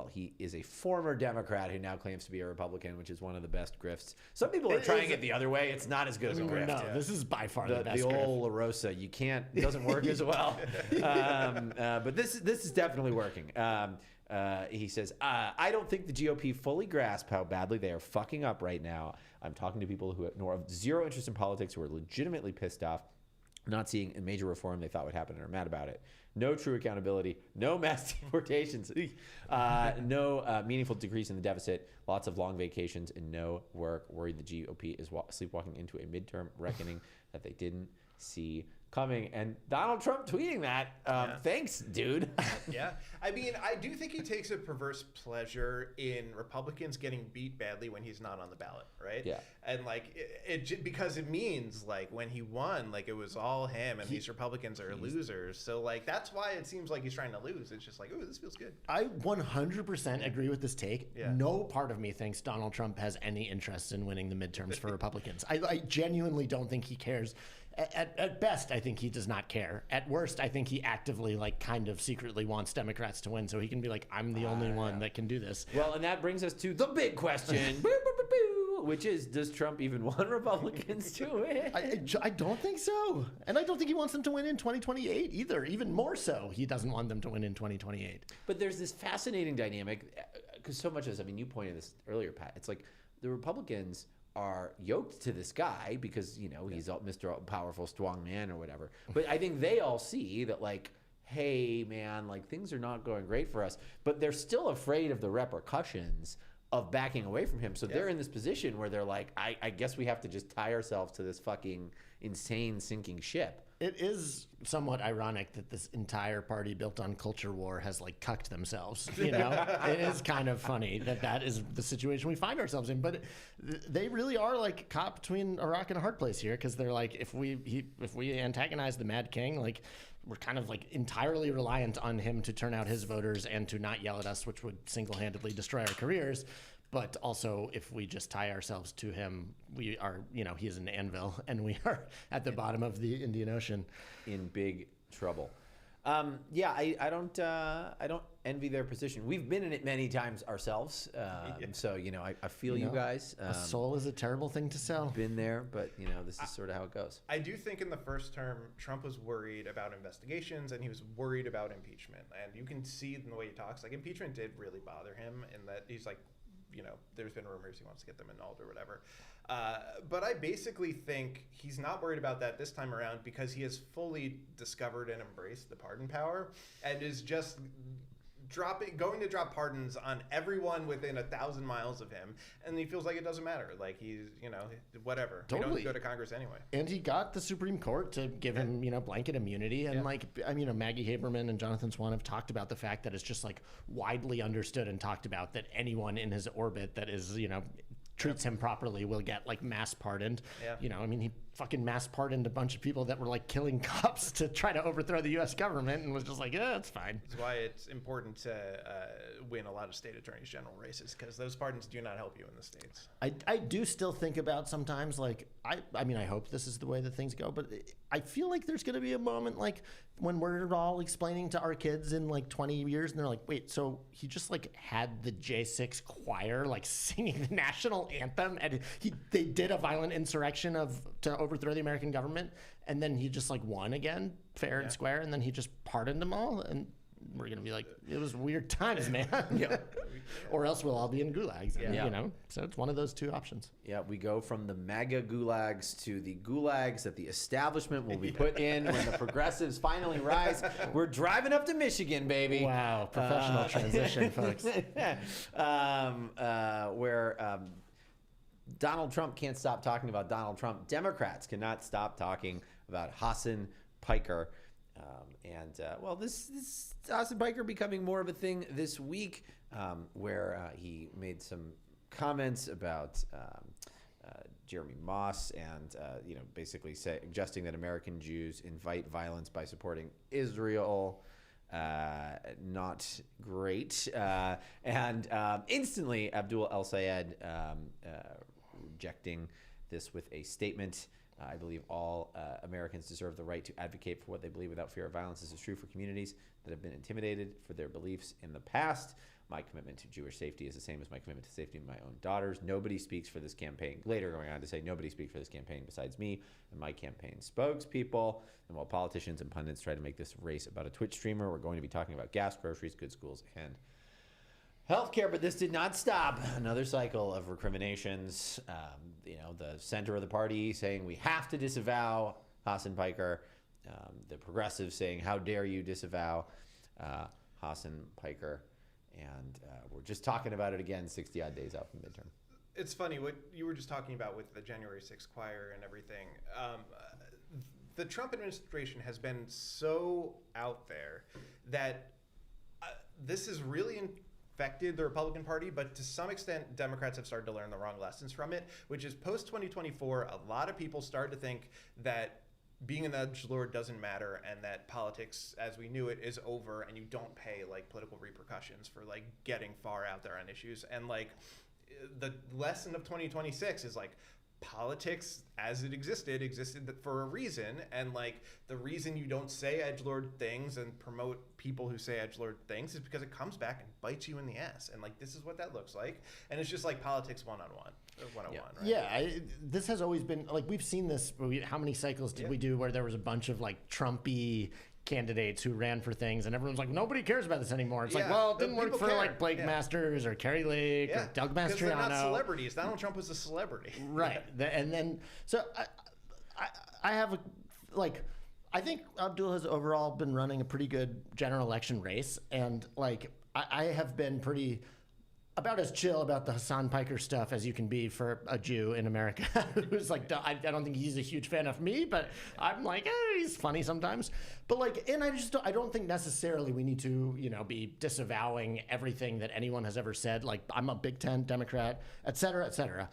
he is a former Democrat who now claims to be a Republican, which is one of the best grifts. Some people are trying it the other way. It's not as good as a grift. No, this is by far the best The grift. old La Rosa, it doesn't work as well. But this is definitely working. He says, I don't think the GOP fully grasp how badly they are fucking up right now. I'm talking to people who have zero interest in politics, who are legitimately pissed off, not seeing a major reform they thought would happen and are mad about it. No true accountability, no mass deportations, no meaningful decrease in the deficit, lots of long vacations, and no work. Worried the GOP is sleepwalking into a midterm reckoning that they didn't see coming. And Donald Trump tweeting that. Thanks, dude. Yeah. I mean, I do think he takes a perverse pleasure in Republicans getting beat badly when he's not on the ballot, right? Yeah. And like because it means like when he won, like it was all him and these Republicans are losers. So like that's why it seems like he's trying to lose. It's just like, ooh, this feels good. I 100% agree with this take. Yeah. No part of me thinks Donald Trump has any interest in winning the midterms for Republicans. I genuinely don't think he cares. At best, I think he does not care. At worst, I think he actively, like, kind of secretly wants Democrats to win, so he can be like, I'm the only one that can do this. Well, and that brings us to the big question, which is, does Trump even want Republicans to win? I don't think so. And I don't think he wants them to win in 2028 either. Even more so, he doesn't want them to win in 2028. But there's this fascinating dynamic, because so much of this, I mean, you pointed this earlier, Pat, it's like the Republicans are yoked to this guy because, you know, he's Mr. Powerful Strong Man or whatever. But I think they all see that, like, hey, man, like, things are not going great for us. But they're still afraid of the repercussions of backing away from him. So they're in this position where they're like, I guess we have to just tie ourselves to this fucking insane sinking ship. It is somewhat ironic that this entire party built on culture war has like cucked themselves. You know, it is kind of funny that is the situation we find ourselves in. But they really are like caught between a rock and a hard place here, because they're like, if we antagonize the Mad King, like we're kind of like entirely reliant on him to turn out his voters and to not yell at us, which would single-handedly destroy our careers. But also, if we just tie ourselves to him, we are, you know, he's an anvil, and we are at the bottom of the Indian Ocean, in big trouble. I don't envy their position. We've been in it many times ourselves, so you know, I feel you guys. A soul is a terrible thing to sell. Been there, but you know, this is sort of how it goes. I do think in the first term, Trump was worried about investigations and he was worried about impeachment, and you can see in the way he talks, like impeachment did really bother him, in that he's like, you know, there's been rumors he wants to get them annulled or whatever. But I basically think he's not worried about that this time around because he has fully discovered and embraced the pardon power and is just going to drop pardons on everyone within 1,000 miles of him, and he feels like it doesn't matter. Like he's, you know, whatever. Totally. We don't go to Congress anyway. And he got the Supreme Court to give him, you know, blanket immunity. And like, I mean, you know, Maggie Haberman and Jonathan Swan have talked about the fact that it's just like widely understood and talked about that anyone in his orbit that is, you know, treats him properly will get like mass pardoned. You know, I mean, he fucking mass pardoned a bunch of people that were like killing cops to try to overthrow the U.S. government, and was just like, yeah, that's fine. That's why it's important to win a lot of state attorneys general races, because those pardons do not help you in the states. I do still think about sometimes, like, I mean, I hope this is the way that things go, but I feel like there's going to be a moment like when we're all explaining to our kids in like 20 years and they're like, wait, so he just like had the J6 choir like singing the national anthem, and they did a violent insurrection to overthrow the American government, and then he just like won again fair and square, and then he just pardoned them all, and we're gonna be like, it was weird times, man. Or else we'll all be in gulags. You know, so it's one of those two options. Yeah, we go from the MAGA gulags to the gulags that the establishment will be put in when the progressives finally rise. We're driving up to Michigan, baby. Wow, professional transition, folks. Where Donald Trump can't stop talking about Donald Trump. Democrats cannot stop talking about Hasan PIker. Well, this Hasan PIker becoming more of a thing this week, where he made some comments about Jeremy Moss and basically suggesting that American Jews invite violence by supporting Israel. Not great. And instantly, Abdul El Sayed rejecting this with a statement. I believe all Americans deserve the right to advocate for what they believe without fear of violence. This is true for communities that have been intimidated for their beliefs in the past. My commitment to Jewish safety is the same as my commitment to safety of my own daughters. Nobody speaks for this campaign. Later going on to say, nobody speaks for this campaign besides me and my campaign spokespeople. And while politicians and pundits try to make this race about a Twitch streamer, we're going to be talking about gas, groceries, good schools, and healthcare. But this did not stop another cycle of recriminations. The center of the party saying we have to disavow Hasan PIker. The progressives saying, how dare you disavow Hasan PIker. And we're just talking about it again 60 odd days out from midterm. It's funny what you were just talking about with the January 6th choir and everything. The Trump administration has been so out there that this has really infected the Republican Party, but to some extent, Democrats have started to learn the wrong lessons from it, which is post-2024, a lot of people started to think that being an edgelord doesn't matter and that politics as we knew it is over and you don't pay like political repercussions for like getting far out there on issues. And like the lesson of 2026 is like politics as it existed for a reason, and like the reason you don't say edgelord things and promote people who say edgelord things is because it comes back and bites you in the ass, and like this is what that looks like. And it's just like politics 101 yeah. right? Yeah, this has always been like we've seen this. How many cycles did we do where there was a bunch of like Trumpy candidates who ran for things and everyone's like, nobody cares about this anymore. It's like, well, it didn't work for like Blake Masters or Carrie Lake or Doug Mastriano. Because they're not celebrities. Donald Trump was a celebrity. Right. And then, so I have I think Abdul has overall been running a pretty good general election race. And like, I have been pretty about as chill about the Hasan PIker stuff as you can be for a Jew in America who's like, I don't think he's a huge fan of me, but I'm like, he's funny sometimes. But like, and I don't think necessarily we need to, be disavowing everything that anyone has ever said. Like, I'm a Big Ten Democrat, et cetera, et cetera.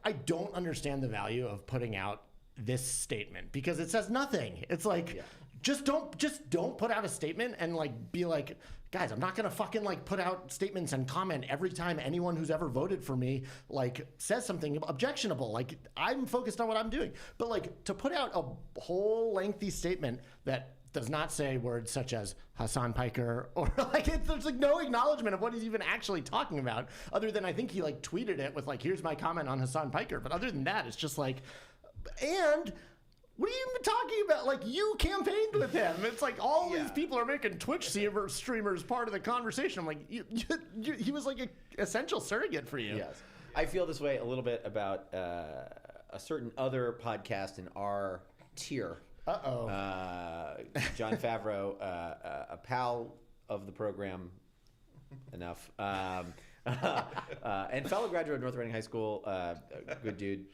I don't understand the value of putting out this statement because it says nothing. It's like, just don't put out a statement and like be like, guys, I'm not gonna fucking like put out statements and comment every time anyone who's ever voted for me like says something objectionable. Like, I'm focused on what I'm doing. But like to put out a whole lengthy statement that does not say words such as Hasan PIker or like there's like no acknowledgement of what he's even actually talking about, other than I think he like tweeted it with like, here's my comment on Hasan PIker. But other than that, it's just like, and what are you even talking about? Like, you campaigned with him. It's like all these people are making Twitch streamers part of the conversation. I'm like, he was like an essential surrogate for you. Yes. I feel this way a little bit about a certain other podcast in our tier. John Favreau, a pal of the program enough. And fellow graduate of North Reading High School, good dude,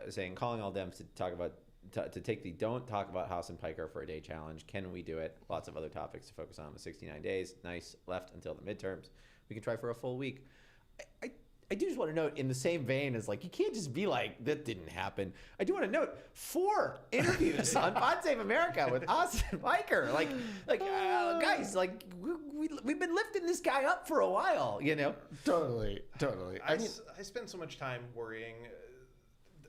saying, calling all Dems to talk about, to take the don't talk about Hasan PIker for a day challenge. Can we do it? Lots of other topics to focus on with 69 days. Nice, left until the midterms. We can try for a full week. I do just want to note, in the same vein as like, you can't just be like, that didn't happen. I do want to note 4 interviews on Pod Save America with Hasan PIker. Guys, like we've been lifting this guy up for a while, Totally. I spent so much time worrying.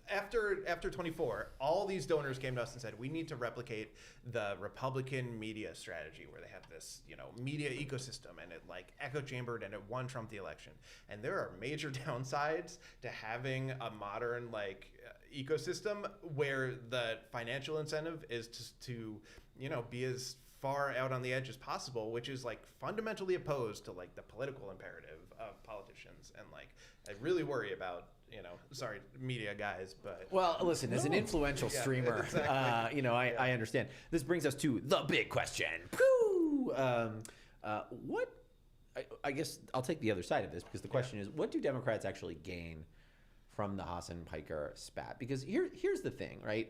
After 24, all these donors came to us and said, we need to replicate the Republican media strategy where they have this, media ecosystem and it like echo chambered and it won Trump the election. And there are major downsides to having a modern ecosystem where the financial incentive is to be as far out on the edge as possible, which is like fundamentally opposed to like the political imperative of politicians. And like, I really worry about, sorry, media guys, but. Well, listen, as an influential streamer, exactly. I understand. This brings us to the big question. I guess I'll take the other side of this, because the question is, what do Democrats actually gain from the Hasan PIker spat? Because here's the thing, right?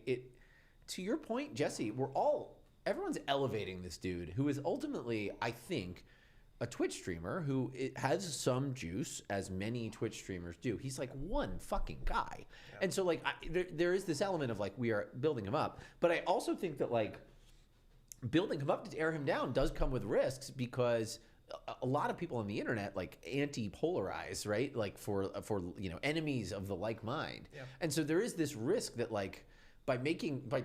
To your point, Jesse, we're all everyone's elevating this dude who is ultimately, I think, a Twitch streamer who has some juice, as many Twitch streamers do. He's like one fucking guy. Yeah. And so like there is this element of like we are building him up. But I also think that like building him up to tear him down does come with risks, because a lot of people on the internet like anti-polarize, right? Like for enemies of the like mind. Yeah. And so there is this risk that like by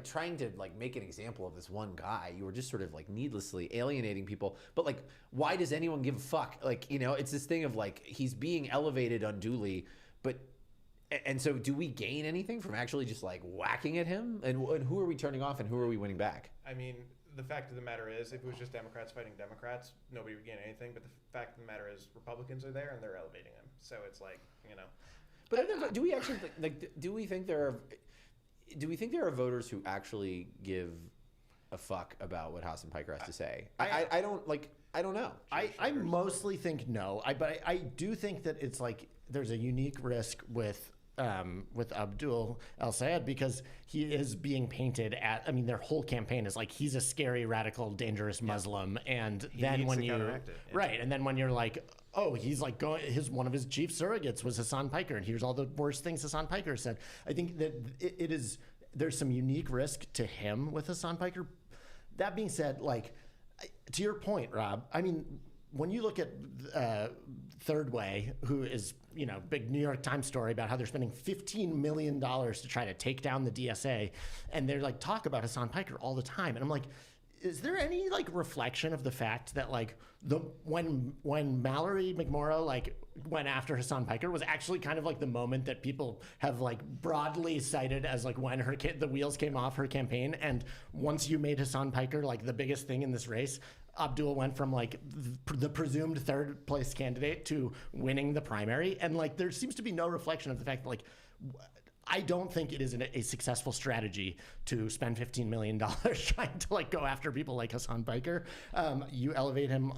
trying to like make an example of this one guy, you were just sort of like needlessly alienating people. But like, why does anyone give a fuck? Like, it's this thing of like he's being elevated unduly, and so do we gain anything from actually just like whacking at him? And who are we turning off and who are we winning back? I mean, the fact of the matter is, if it was just Democrats fighting Democrats, nobody would gain anything. But the fact of the matter is, Republicans are there and they're elevating him. So it's like, But do we actually do we think there are voters who actually give a fuck about what Hasan PIker has to say? I don't know. I mostly think no. But I do think that it's like there's a unique risk with Abdul El-Sayed, because he is being painted at, I mean, their whole campaign is like he's a scary, radical, dangerous Muslim, and then when and then when you're like, oh, he's like one of his chief surrogates was Hasan PIker, and here's all the worst things Hasan PIker said. I think that there's some unique risk to him with Hasan PIker. That being said, like to your point, Rob, I mean, when you look at Third Way, who is, big New York Times story about how they're spending $15 million to try to take down the DSA, and they're like talk about Hasan PIker all the time, and I'm like, is there any like reflection of the fact that like when Mallory McMorrow like went after Hasan PIker was actually kind of like the moment that people have like broadly cited as like when the wheels came off her campaign, and once you made Hasan PIker like the biggest thing in this race, Abdul went from like the presumed third place candidate to winning the primary. And like there seems to be no reflection of the fact that like I don't think it is a successful strategy to spend $15 million trying to like go after people like Hasan PIker. You elevate him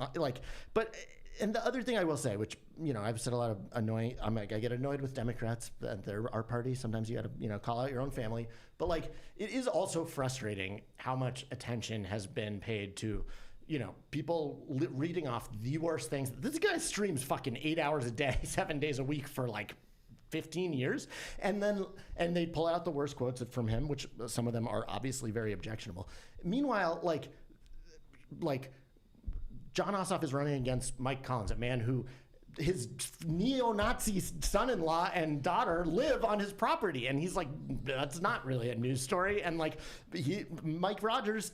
and the other thing I will say, which, I've said a lot of annoying, I get annoyed with Democrats, they're our party. Sometimes you got to, call out your own family. But like, it is also frustrating how much attention has been paid to, people reading off the worst things. This guy streams fucking 8 hours a day, 7 days a week for like 15 years. And they pull out the worst quotes from him, which some of them are obviously very objectionable. Meanwhile, like John Ossoff is running against Mike Collins, a man who his neo-Nazi son-in-law and daughter live on his property, and he's like, that's not really a news story. And like Mike Rogers,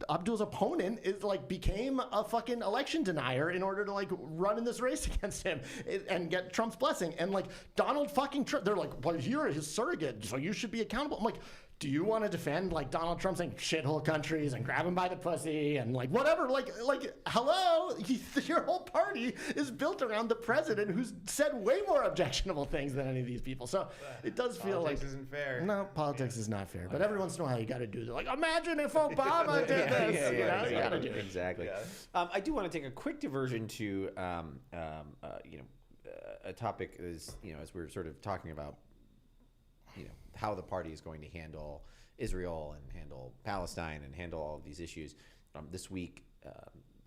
Abdul's opponent is like became a fucking election denier in order to like run in this race against him and get Trump's blessing. And like Donald fucking Trump, they're like, well, you're his surrogate, so you should be accountable. I'm like, do you want to defend like Donald Trump saying shithole countries and grab him by the pussy and like whatever? Like hello, your whole party is built around the president, who's said way more objectionable things than any of these people. So it does feel like politics isn't fair. No, politics is not fair. But every once in a while you got to do like, imagine if Obama did this. Exactly. You got to do it. Exactly. Yeah. I do want to take a quick diversion to a topic is as we're sort of talking about how the party is going to handle Israel and handle Palestine and handle all of these issues. This week,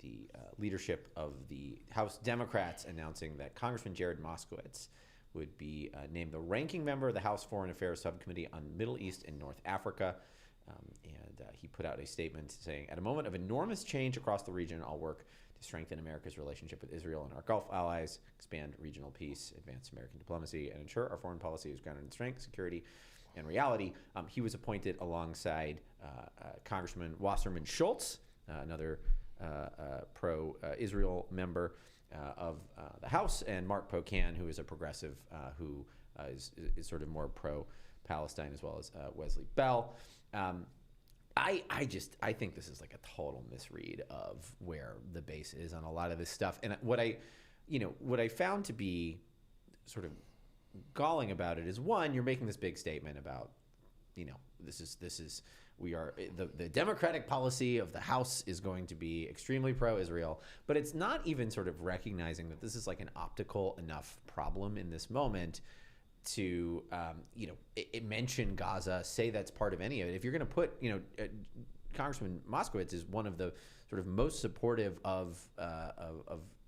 the leadership of the House Democrats announcing that Congressman Jared Moskowitz would be named the ranking member of the House Foreign Affairs Subcommittee on Middle East and North Africa. And he put out a statement saying, at a moment of enormous change across the region, I'll work to strengthen America's relationship with Israel and our Gulf allies, expand regional peace, advance American diplomacy, and ensure our foreign policy is grounded in strength, security, and reality. He was appointed alongside Congressman Wasserman Schultz, another pro-Israel member of the House, and Mark Pocan, who is a progressive who is sort of more pro-Palestine, as well as Wesley Bell. I think this is like a total misread of where the base is on a lot of this stuff. And what I found to be sort of galling about it is, one, you're making this big statement about, the Democratic policy of the House is going to be extremely pro-Israel, but it's not even sort of recognizing that this is like an optical enough problem in this moment to, mention Gaza, say that's part of any of it. If you're going to put, Congressman Moskowitz is one of the sort of most supportive of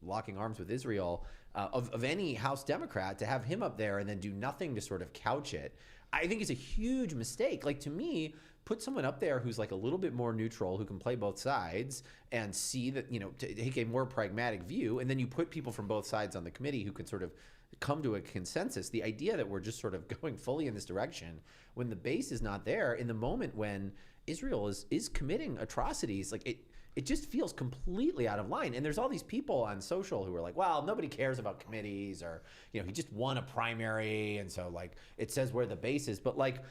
locking arms with Israel of any House Democrat. To have him up there and then do nothing to sort of couch it, I think is a huge mistake. Like, to me, put someone up there who's like a little bit more neutral, who can play both sides and see that, take a more pragmatic view. And then you put people from both sides on the committee who can sort of come to a consensus. The idea that we're just sort of going fully in this direction when the base is not there, in the moment when Israel is committing atrocities, like it just feels completely out of line. And there's all these people on social who are like, well, nobody cares about committees, or, he just won a primary, and so like it says where the base is. But like,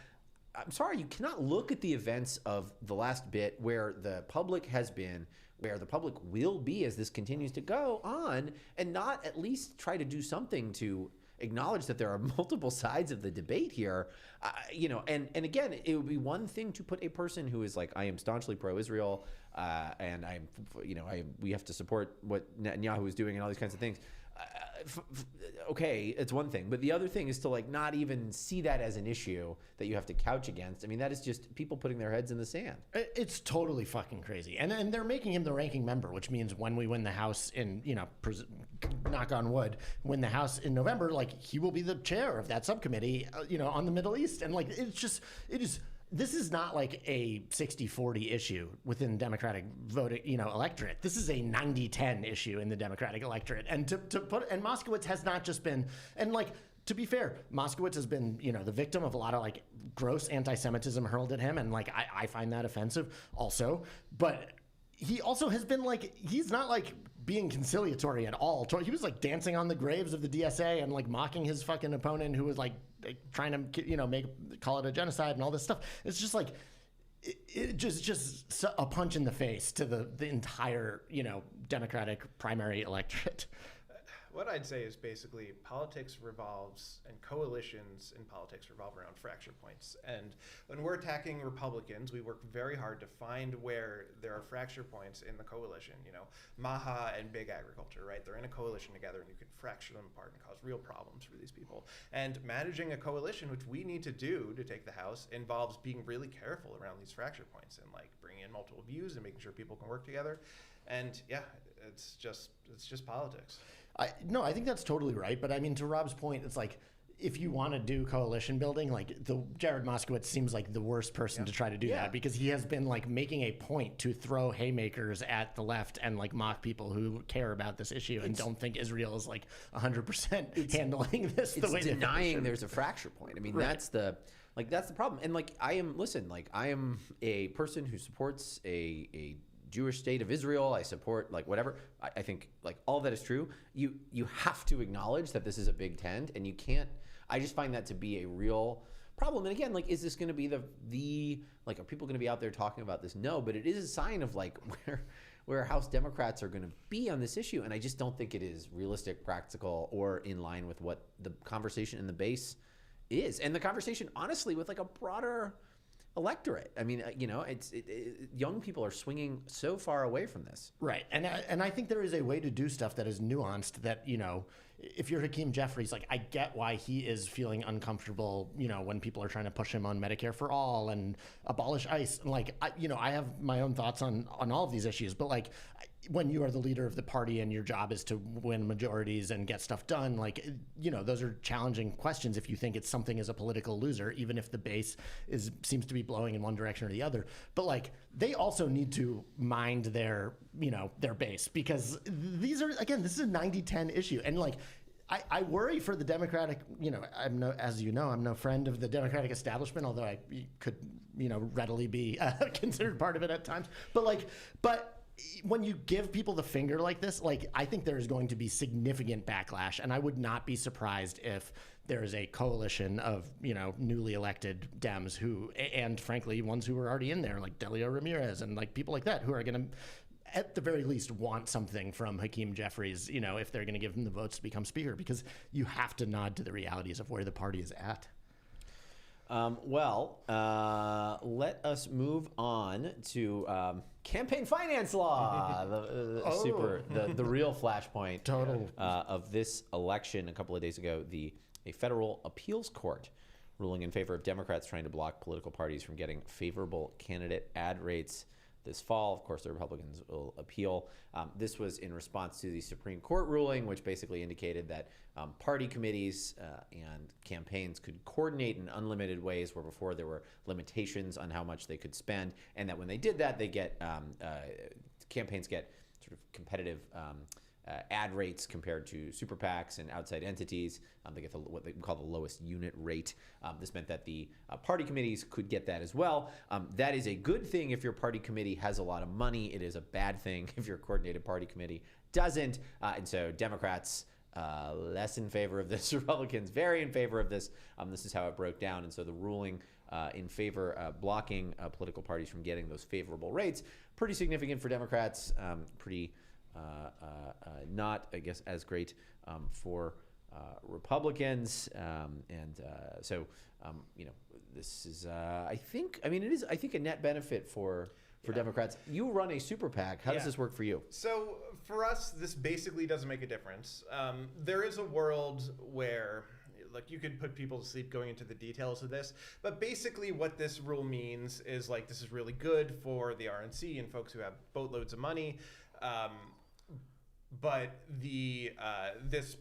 I'm sorry, you cannot look at the events of the last bit where the public has been, where the public will be as this continues to go on, and not at least try to do something to acknowledge that there are multiple sides of the debate here. And again, it would be one thing to put a person who is like, I am staunchly pro-Israel, and we have to support what Netanyahu is doing and all these kinds of things. Okay, it's one thing, but the other thing is to like not even see that as an issue that you have to couch against. I mean, that is just people putting their heads in the sand. It's totally fucking crazy, and they're making him the ranking member, which means when we win the House in, knock on wood, win the House in November, like he will be the chair of that subcommittee, on the Middle East, and like it is. This is not like a 60-40 issue within Democratic voting, electorate. This is a 90-10 issue in the Democratic electorate. And and Moskowitz has not just been, and like, to be fair, Moskowitz has been, the victim of a lot of like gross anti-Semitism hurled at him. And like, I find that offensive also, but he also has been like, he's not like being conciliatory at all. He was like dancing on the graves of the DSA and like mocking his fucking opponent who was like trying to, call it a genocide and all this stuff. It's just like, it just a punch in the face to the entire, Democratic primary electorate. What I'd say is basically politics revolves, and coalitions in politics revolve around fracture points. And when we're attacking Republicans, we work very hard to find where there are fracture points in the coalition. Maha and big agriculture, right? They're in a coalition together, and you can fracture them apart and cause real problems for these people. And managing a coalition, which we need to do to take the House, involves being really careful around these fracture points and like bringing in multiple views and making sure people can work together. And yeah, it's just politics. I think that's totally right. But I mean, to Rob's point, it's like, if you want to do coalition building, like Jared Moskowitz seems like the worst person to try to do that, because he has been like making a point to throw haymakers at the left and like mock people who care about this issue and don't think Israel is like 100% handling this the way denying there's a fracture point. I mean, that's the problem. And like, I am a person who supports a Jewish state of Israel. I support like whatever. I think like all that is true. You have to acknowledge that this is a big tent, and you can't. I just find that to be a real problem. And again, like, is this going to be the like, are people going to be out there talking about this? No, but it is a sign of like where House Democrats are going to be on this issue, and I just don't think it is realistic, practical, or in line with what the conversation in the base is, and the conversation honestly with like a broader electorate. I mean, young people are swinging so far away from this. Right. And I think there is a way to do stuff that is nuanced that, if you're Hakeem Jeffries, like, I get why he is feeling uncomfortable, when people are trying to push him on Medicare for all and abolish ICE. And like, I have my own thoughts on all of these issues, but like, when you are the leader of the party and your job is to win majorities and get stuff done, like, those are challenging questions if you think it's something as a political loser, even if the base seems to be blowing in one direction or the other. But like, they also need to mind their base, because this is a 90-10 issue. And like, I worry for the Democratic, I'm no friend of the Democratic establishment, although I could, readily be considered part of it at times. But when you give people the finger like this, like, I think there is going to be significant backlash, and I would not be surprised if there is a coalition of, newly elected Dems who, and frankly, ones who are already in there, like Delio Ramirez and like people like that, who are going to, at the very least, want something from Hakeem Jeffries, if they're going to give him the votes to become speaker, because you have to nod to the realities of where the party is at. Let us move on to campaign finance law, the real flashpoint of this election. A couple of days ago, a federal appeals court ruling in favor of Democrats trying to block political parties from getting favorable candidate ad rates. this fall. Of course, the Republicans will appeal. This was in response to the Supreme Court ruling, which basically indicated that party committees and campaigns could coordinate in unlimited ways, where before there were limitations on how much they could spend, and that when they did that, they get campaigns get sort of competitive ad rates compared to super PACs and outside entities. They get what they call the lowest unit rate. This meant that the party committees could get that as well. That is a good thing if your party committee has a lot of money. It is a bad thing if your coordinated party committee doesn't. And so Democrats less in favor of this, Republicans very in favor of this. This is how it broke down. And so the ruling in favor blocking political parties from getting those favorable rates, pretty significant for Democrats, pretty not, I guess, as great for Republicans. So, this is, I think a net benefit for Democrats. You run a super PAC. How does this work for you? So for us, this basically doesn't make a difference. There is a world where, like, you could put people to sleep going into the details of this, but basically what this rule means is, like, this is really good for the RNC and folks who have boatloads of money. But this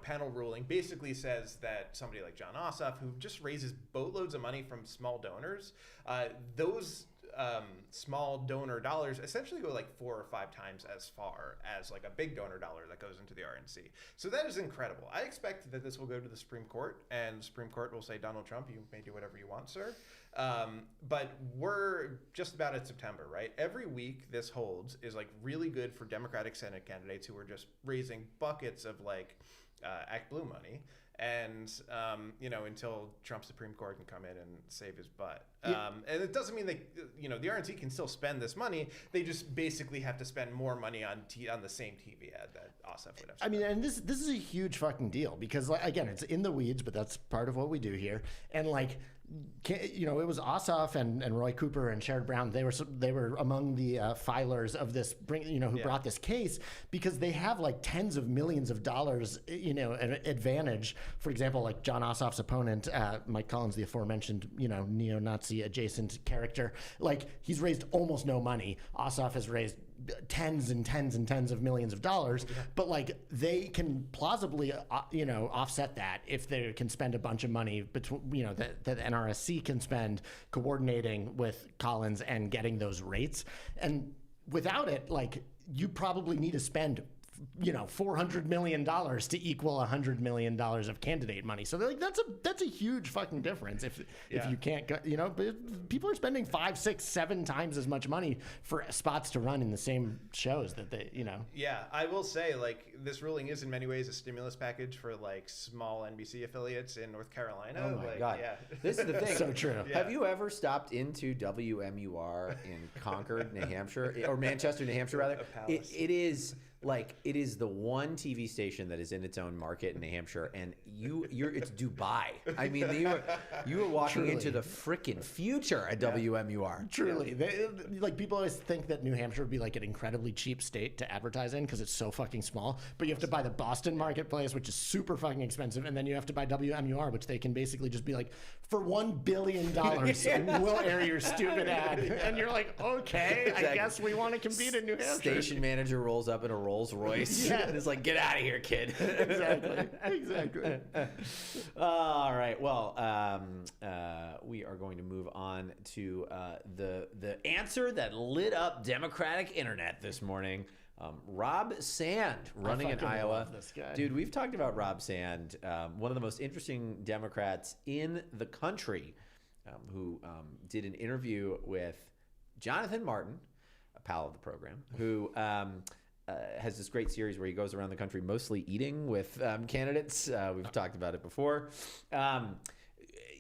panel ruling basically says that somebody like Jon Ossoff, who just raises boatloads of money from small donors, those small donor dollars essentially go like 4 or 5 times as far as like a big donor dollar that goes into the RNC. So that is incredible. I expect that this will go to the Supreme Court, and the Supreme Court will say, Donald Trump, you may do whatever you want, sir. But we're just about at September, right? Every week this holds is like really good for Democratic Senate candidates who are just raising buckets of like Act Blue money. And, until Trump's Supreme Court can come in and save his butt. And it doesn't mean that, the RNC can still spend this money. They just basically have to spend more money on the same TV ad that Ossoff would have spent. I mean, and this is a huge fucking deal because, like, again, it's in the weeds, but that's part of what we do here. And, like, it was Ossoff and Roy Cooper and Sherrod Brown. They were among the filers of this, who brought this case because they have like tens of millions of dollars, an advantage. For example, like Jon Ossoff's opponent, Mike Collins, the aforementioned, neo-Nazi adjacent character, like he's raised almost no money. Ossoff has raised tens and tens and tens of millions of dollars, but like they can plausibly, offset that if they can spend a bunch of money between, that the NRSC can spend coordinating with Collins and getting those rates. And without it, like you probably need to spend $400 million to equal $100 million of candidate money. So like that's a huge fucking difference if you can't go, but people are spending 5, 6, 7 times as much money for spots to run in the same shows that they. Yeah, I will say, like, this ruling is in many ways a stimulus package for like small NBC affiliates in North Carolina. Oh my God. Yeah. This is the thing. So true. Yeah. Have you ever stopped into WMUR in Concord, New Hampshire, or Manchester, New Hampshire rather? It is the one TV station that is in its own market in New Hampshire, and it's Dubai. I mean, you were walking Truly. into the frickin' future at WMUR. Truly. People always think that New Hampshire would be like an incredibly cheap state to advertise in because it's so fucking small, but you have to buy the Boston marketplace, which is super fucking expensive, and then you have to buy WMUR, which they can basically just be like, for $1 billion, we'll air your stupid ad. And you're like, okay, Exactly. I guess we want to compete in New Hampshire. Station manager rolls up in a Rolls Royce and is like, get out of here, kid. Exactly. All right. Well, we are going to move on to the answer that lit up Democratic internet this morning. Rob Sand running in Iowa. Love this guy. Dude, we've talked about Rob Sand, one of the most interesting Democrats in the country, who did an interview with Jonathan Martin, a pal of the program, who has this great series where he goes around the country mostly eating with candidates. We've talked about it before.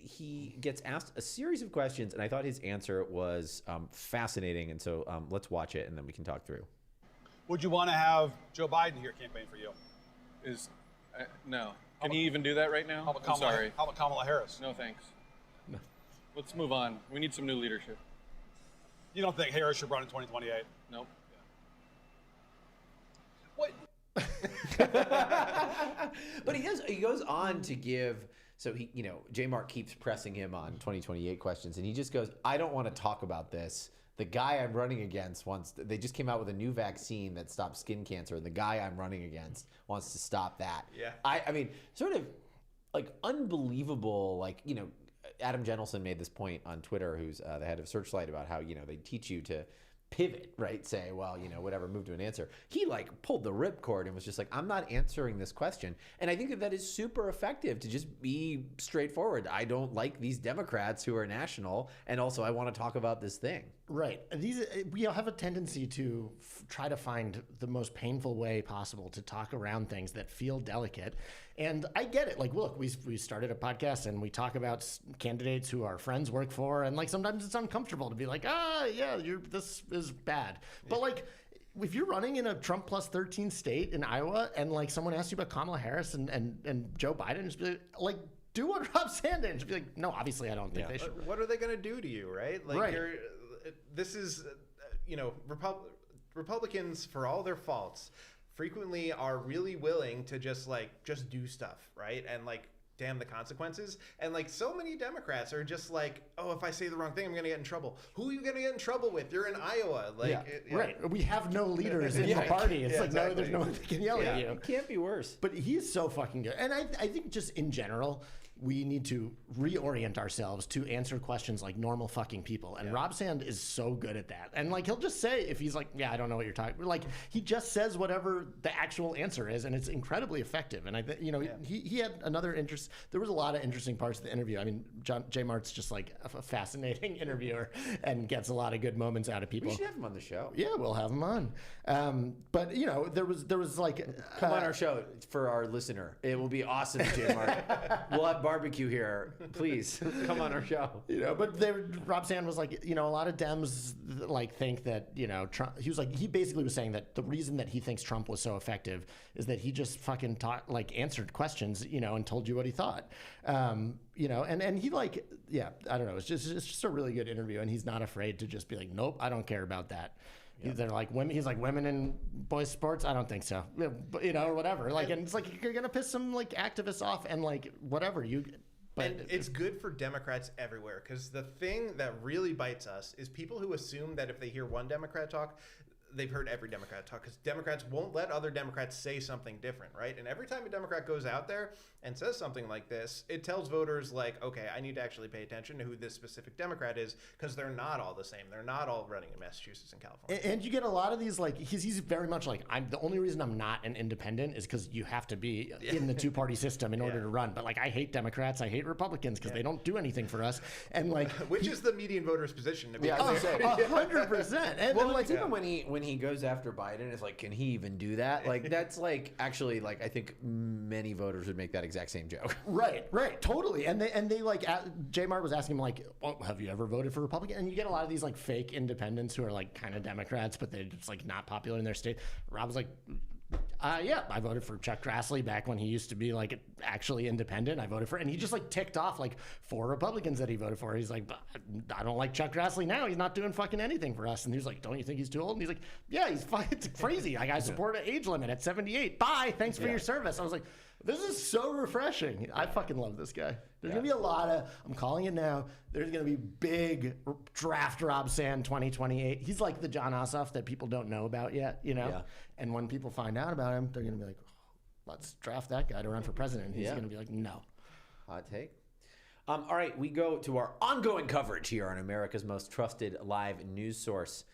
He gets asked a series of questions, and I thought his answer was fascinating. And so let's watch it, and then we can talk through. Would you want to have Joe Biden here campaign for you? No. Can he even do that right now? How about I'm Kamala, sorry. How about Kamala Harris? No thanks. No. Let's move on. We need some new leadership. You don't think Harris should run in 2028? Nope. What? But he goes on to give. So J. Mark keeps pressing him on 2028 questions, and he just goes, "I don't want to talk about this. the guy I'm running against they just came out with a new vaccine that stops skin cancer, and the guy I'm running against wants to stop that. Yeah. I mean, sort of like unbelievable, like, you know, Adam Jentelson made this point on Twitter, who's the head of Searchlight, about how, you know, they teach you to pivot, right? Say, well, you know, whatever, move to an answer. He like pulled the ripcord and was just like, I'm not answering this question. And I think that is super effective to just be straightforward. I don't like these Democrats who are national, and also I want to talk about this thing. Right. We have a tendency to try to find the most painful way possible to talk around things that feel delicate. And I get it. Like, look, we started a podcast and we talk about candidates who our friends work for, and like sometimes it's uncomfortable to be like, yeah, this is bad. But like, if you're running in a Trump plus 13 state in Iowa, and like someone asks you about Kamala Harris and Joe Biden, just be like, do what Rob Sand did. Just be like, no, obviously I don't think they should. What are they going to do to you, right? Like, right. This is, you know, Republicans, for all their faults, frequently are really willing to just do stuff, right? And like, damn the consequences. And like, so many Democrats are just like, oh, if I say the wrong thing, I'm going to get in trouble. Who are you going to get in trouble with? You're in Iowa. Like, right. We have no leaders in the party. It's like, exactly. No, there's no one that can yell at you. It can't be worse. But he's so fucking good. And I think just in general, we need to reorient ourselves to answer questions like normal fucking people. And Rob Sand is so good at that. And like, he'll just say, if he's like, yeah, I don't know what you're talking about. Like, he just says whatever the actual answer is, and it's incredibly effective. And I think, you know, he had another interest. There was a lot of interesting parts of the interview. I mean, J. Mart's just like a fascinating interviewer and gets a lot of good moments out of people. We should have him on the show. Yeah, we'll have him on. But you know, there was like, come on our show for our listener. It will be awesome, J. Mart. We'll have barbecue here. Please come on our show. You know, but Rob Sand was like, you know, a lot of Dems like think that, you know, Trump, he basically was saying that the reason that he thinks Trump was so effective is that he just fucking answered questions, you know, and told you what he thought. You know, and he like, yeah, I don't know. It's just a really good interview, and he's not afraid to just be like, nope, I don't care about that. Yep. They're like women. He's like, women in boys sports. I don't think so. You know, or whatever. Like, and it's like, you're gonna piss some like activists off, and like whatever you. But and it's good for Democrats everywhere, because the thing that really bites us is people who assume that if they hear one Democrat talk, they've heard every Democrat talk, because Democrats won't let other Democrats say something different, right? And every time a Democrat goes out there and says something like this, it tells voters like, okay, I need to actually pay attention to who this specific Democrat is, because they're not all the same. They're not all running in Massachusetts and California. And you get a lot of these, like, he's very much like, the only reason I'm not an independent is because you have to be in the two-party system in order to run. But like, I hate Democrats, I hate Republicans because they don't do anything for us. And like, which is the median voter's position to be. 100%. And well, like, even when he goes after Biden, it's like, can he even do that? Like, that's like, actually, like, I think many voters would make that exact same joke. Right, totally. And they like, J. Mart was asking him like, well, have you ever voted for Republican? And you get a lot of these like fake independents who are like kind of Democrats, but they're just like not popular in their state. Rob was like, yeah, I voted for Chuck Grassley back when he used to be like actually independent. I voted for, and he just like ticked off like 4 Republicans that he voted for. He's like, I don't like Chuck Grassley now. He's not doing fucking anything for us. And he was like, don't you think he's too old? And he's like, yeah, he's fucking crazy. Like, I support an age limit at 78. Bye. Thanks for your service. I was like, this is so refreshing. I fucking love this guy. There's going to be a lot of, I'm calling it now, there's going to be big draft Rob Sand 2028. He's like the John Ossoff that people don't know about yet, you know? Yeah. And when people find out about him, they're going to be like, oh, let's draft that guy to run for president. He's going to be like, no. Hot take. All right, we go to our ongoing coverage here on America's most trusted live news source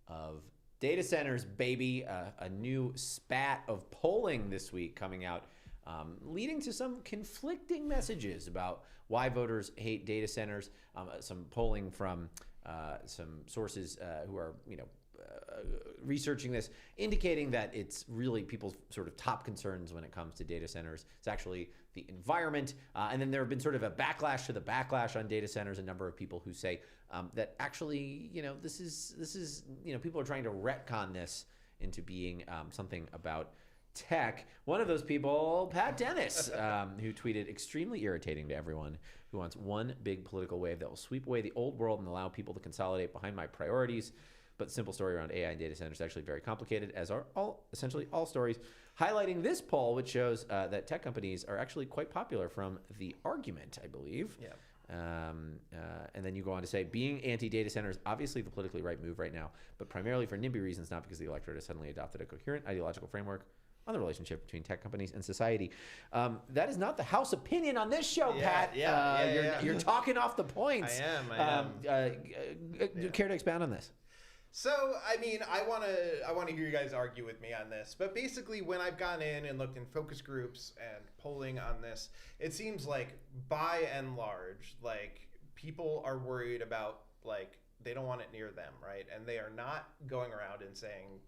of data centers, baby. A new spat of polling this week coming out, leading to some conflicting messages about why voters hate data centers. Some polling from some sources who are, researching this, indicating that it's really people's sort of top concerns when it comes to data centers. It's actually the environment. And then there have been sort of a backlash to the backlash on data centers. A number of people who say that actually, this is people are trying to retcon this into being something about tech. One of those people, Pat Dennis, who tweeted, extremely irritating to everyone who wants one big political wave that will sweep away the old world and allow people to consolidate behind my priorities. But the simple story around AI and data centers is actually very complicated, as are essentially all stories. Highlighting this poll, which shows that tech companies are actually quite popular from The Argument, I believe. Yeah. And then you go on to say, being anti-data center is obviously the politically right move right now, but primarily for NIMBY reasons, not because the electorate has suddenly adopted a coherent ideological framework on the relationship between tech companies and society. That is not the House opinion on this show, Pat. You're talking off the points. I am. Care to expound on this? So, I mean, I want to hear you guys argue with me on this. But basically, when I've gone in and looked in focus groups and polling on this, it seems like by and large, like people are worried about, like, they don't want it near them, right? And they are not going around and saying,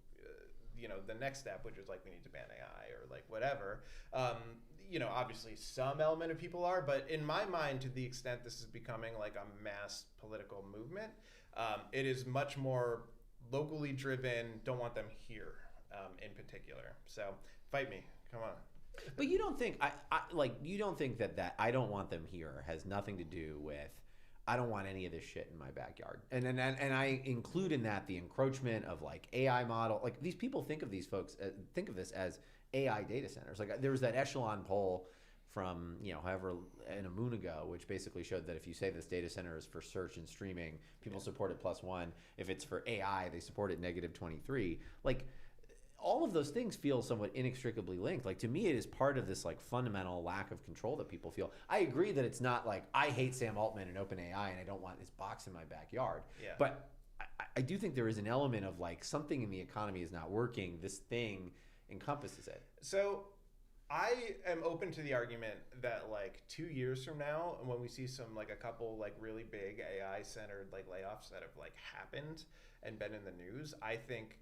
the next step, which is like we need to ban AI or like whatever. Obviously some element of people are, but in my mind, to the extent this is becoming like a mass political movement, it is much more locally driven. Don't want them here in particular. So fight me, come on. But you don't think you don't think that I don't want them here has nothing to do with I don't want any of this shit in my backyard. And I include in that the encroachment of like AI model. Like these people think of these folks, think of this as AI data centers. Like there was that Echelon poll from, however, in a moon ago, which basically showed that if you say this data center is for search and streaming, people support it +1. If it's for AI, they support it -23. Like all of those things feel somewhat inextricably linked. Like to me, it is part of this like fundamental lack of control that people feel. I agree that it's not like I hate Sam Altman and OpenAI and I don't want this box in my backyard. Yeah. But I do think there is an element of like something in the economy is not working. This thing encompasses it. So I am open to the argument that like 2 years from now, when we see a couple like really big AI centered like layoffs that have like happened and been in the news, I think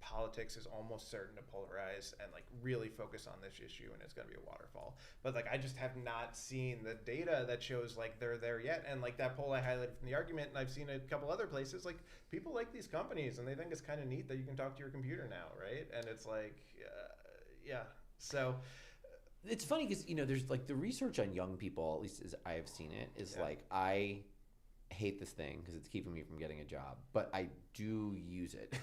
politics is almost certain to polarize and like really focus on this issue, and it's going to be a waterfall. But like I just have not seen the data that shows like they're there yet. And like that poll I highlighted from the argument, and I've seen a couple other places, like people like these companies and they think it's kind of neat that you can talk to your computer now, right? And it's like so it's funny because there's like the research on young people, at least as I have seen it, is like I hate this thing because it's keeping me from getting a job, but I do use it.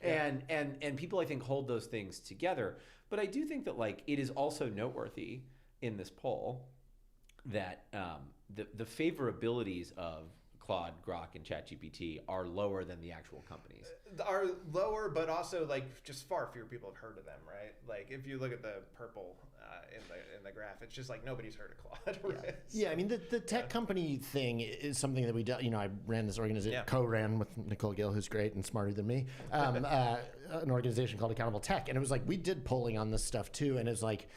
and people I think hold those things together. But I do think that like it is also noteworthy in this poll that the favorabilities of Claude, Grok, and ChatGPT are lower than the actual companies. Are lower, but also like just far fewer people have heard of them, right? Like if you look at the purple in the graph, it's just like nobody's heard of Claude. Right? Yeah, I mean the tech company thing is something that we do. I ran this organization, co-ran with Nicole Gill, who's great and smarter than me, an organization called Accountable Tech, and it was like we did polling on this stuff too, and it's like.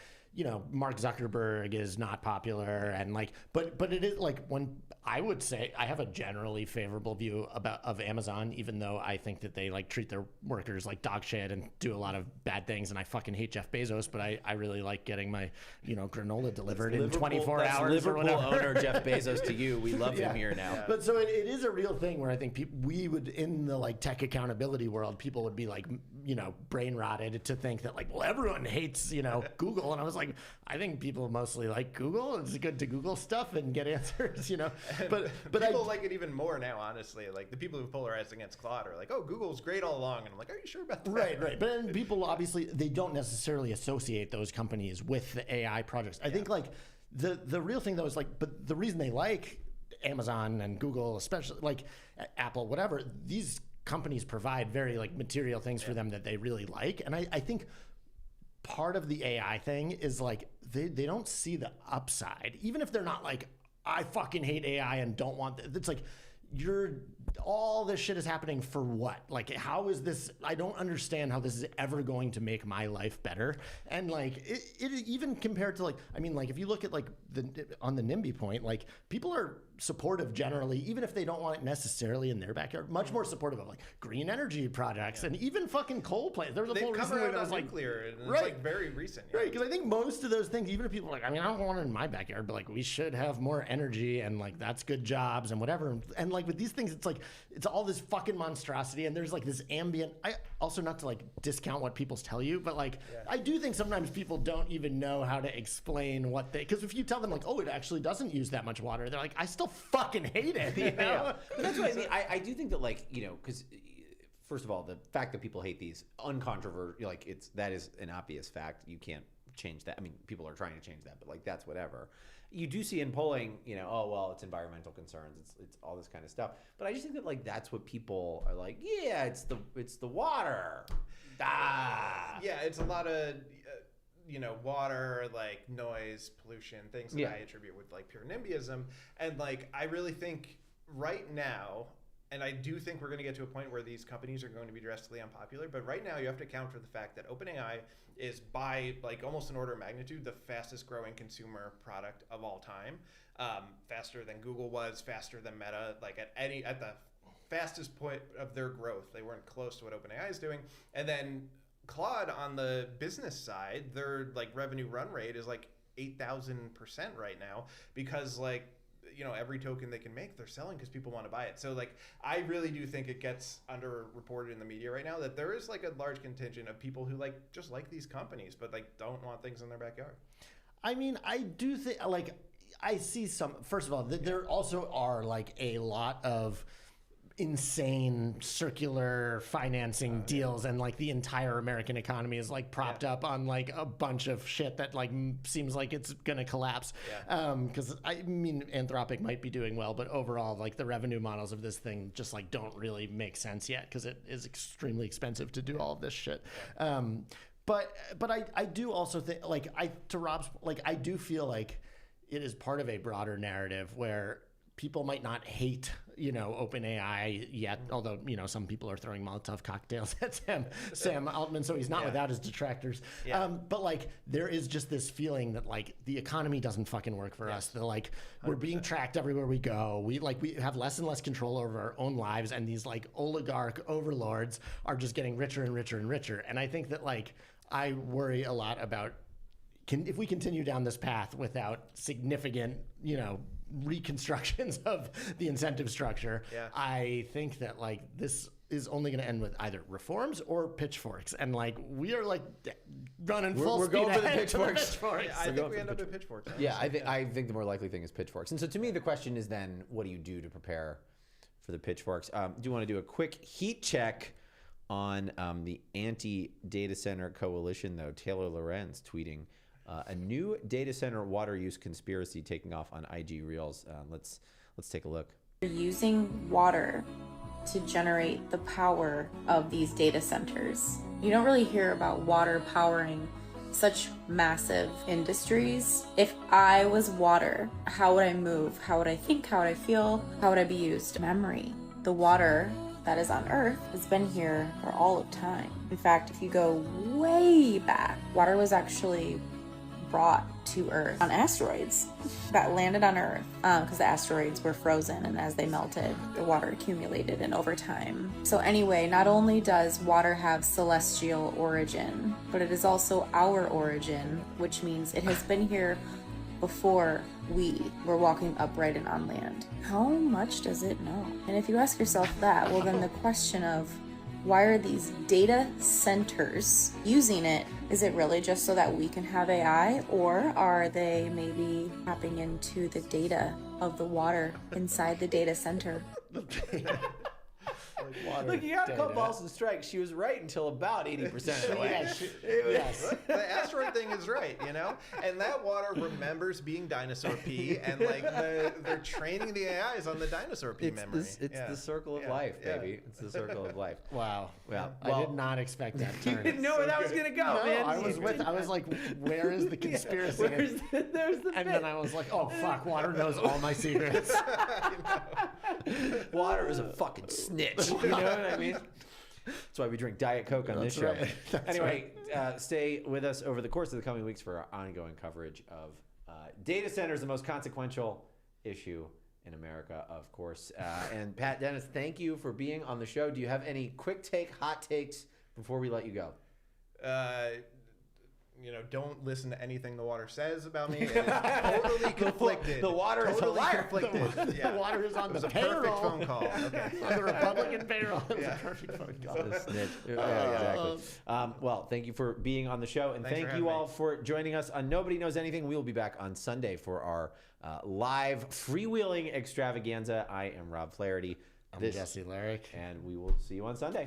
Mark Zuckerberg is not popular, and like, but it is like when I would say I have a generally favorable view of Amazon, even though I think that they like treat their workers like dog shit and do a lot of bad things, and I fucking hate Jeff Bezos, but I really like getting my granola delivered in 24 hours. Liverpool owner Jeff Bezos to you. We love him here now. But so it is a real thing where I think we would in the like tech accountability world, people would be like brain rotted to think that like, well, everyone hates Google, and I was like. I think people mostly like Google. It's good to Google stuff and get answers, But people like it even more now, honestly. Like the people who polarized against Claude are like, "Oh, Google's great all along," and I'm like, "Are you sure about that?" Right. But then people obviously they don't necessarily associate those companies with the AI projects. I think like the real thing though is like, but the reason they like Amazon and Google, especially like Apple, whatever, these companies provide very like material things for them that they really like, and I think. Part of the AI thing is like they don't see the upside, even if they're not like I fucking hate AI and don't want it's like all this shit is happening for what? Like how is this? I don't understand how this is ever going to make my life better. And like it even compared to like I mean like if you look at like on the NIMBY point, like people are supportive generally, even if they don't want it necessarily in their backyard, much more supportive of like green energy projects and even fucking coal plants. There was a whole reason where it was like nuclear, and it's like very recent. Right, because I think most of those things, even if people are like, I mean, I don't want it in my backyard, but like we should have more energy and like that's good jobs and whatever. And like with these things, it's like it's all this fucking monstrosity and there's like this ambient. I also not to like discount what people tell you, but like I do think sometimes people don't even know how to explain what they because if you tell them like, oh, it actually doesn't use that much water, they're like, I still fucking hate it. But that's what I mean. I do think that like because first of all, the fact that people hate these uncontroversial, like that is an obvious fact. You can't change that. I mean, people are trying to change that, but like that's whatever. You do see in polling, you know, oh well, it's environmental concerns, it's all this kind of stuff. But I just think that like that's what people are like. Yeah, it's the water. Yeah, it's a lot of water, like noise, pollution, things that I attribute with like pure NIMBYism. And like I really think right now, and I do think we're going to get to a point where these companies are going to be drastically unpopular, but right now you have to account for the fact that OpenAI is by like almost an order of magnitude the fastest growing consumer product of all time, faster than Google was, faster than Meta. Like at the fastest point of their growth, they weren't close to what OpenAI is doing. And then Claude on the business side, their like revenue run rate is like 8,000% right now, because like every token they can make, they're selling because people want to buy it. So like I really do think it gets underreported in the media right now that there is like a large contingent of people who like just like these companies but like don't want things in their backyard. I mean, I do think like I see some. First of all, there also are like a lot of insane circular financing deals, and like the entire American economy is like propped up on like a bunch of shit that like seems like it's gonna collapse. Because I mean, Anthropic might be doing well, but overall, like the revenue models of this thing just like don't really make sense yet because it is extremely expensive to do all of this shit. But I do also think to Rob's I do feel like it is part of a broader narrative where people might not hate, OpenAI yet, although, some people are throwing Molotov cocktails at Sam Altman, so he's not without his detractors. But there is just this feeling that the economy doesn't fucking work for us. They're we're being tracked everywhere we go. We have less and less control over our own lives, and these oligarch overlords are just getting richer and richer and richer. And I think that I worry a lot about if we continue down this path without significant, reconstructions of the incentive structure, I think that this is only going to end with either reforms or pitchforks, and we are running full speed going for the ahead pitchforks. To the pitchforks. I think we end up at pitchforks. Yeah, I think the more likely thing is pitchforks. And so to me, the question is then, what do you do to prepare for the pitchforks? Do you want to do a quick heat check on the anti-data center coalition, though? Taylor Lorenz tweeting a new data center water use conspiracy taking off on IG Reels. Let's take a look. They're using water to generate the power of these data centers. You don't really hear about water powering such massive industries. If I was water, how would I move? How would I think? How would I feel? How would I be used? Memory. The water that is on Earth has been here for all of time. In fact, if you go way back, water was actually brought to Earth on asteroids that landed on Earth because the asteroids were frozen, and as they melted, the water accumulated, and over time. So anyway, not only does water have celestial origin, but it is also our origin, which means it has been here before we were walking upright and on land. How much does it know? And if you ask yourself that, well then the question of why are these data centers using it? Is it really just so that we can have AI, or are they maybe tapping into the data of the water inside the data center? Look, you got to call balls and strikes. She was right until about 80% of the way. Yes. The asteroid thing is right, and that water remembers being dinosaur pee, and they're training the AIs on the dinosaur pee memory. It's the circle of life, baby. It's the circle of life. Wow. Well, I did not expect that turn. You didn't know where that was going to go, man. I was like, where is the conspiracy? There's the and then I was like, oh fuck, water knows all my secrets. Water is a fucking snitch. You know what I mean? That's why we drink Diet Coke on this show. Right. Anyway, stay with us over the course of the coming weeks for our ongoing coverage of data centers, the most consequential issue in America, of course. And Pat Dennis, thank you for being on the show. Do you have any quick take, hot takes before we let you go? Don't listen to anything the water says about me. It is totally conflicted. The water is a liar. The water is on the payroll. perfect phone call. Okay. On the Republican payroll. It was a perfect phone call. Exactly. Well, thank you for being on the show, and thank you all for joining us on Nobody Knows Anything. We will be back on Sunday for our live freewheeling extravaganza. I am Rob Flaherty. I'm Jesse Larrick. And we will see you on Sunday.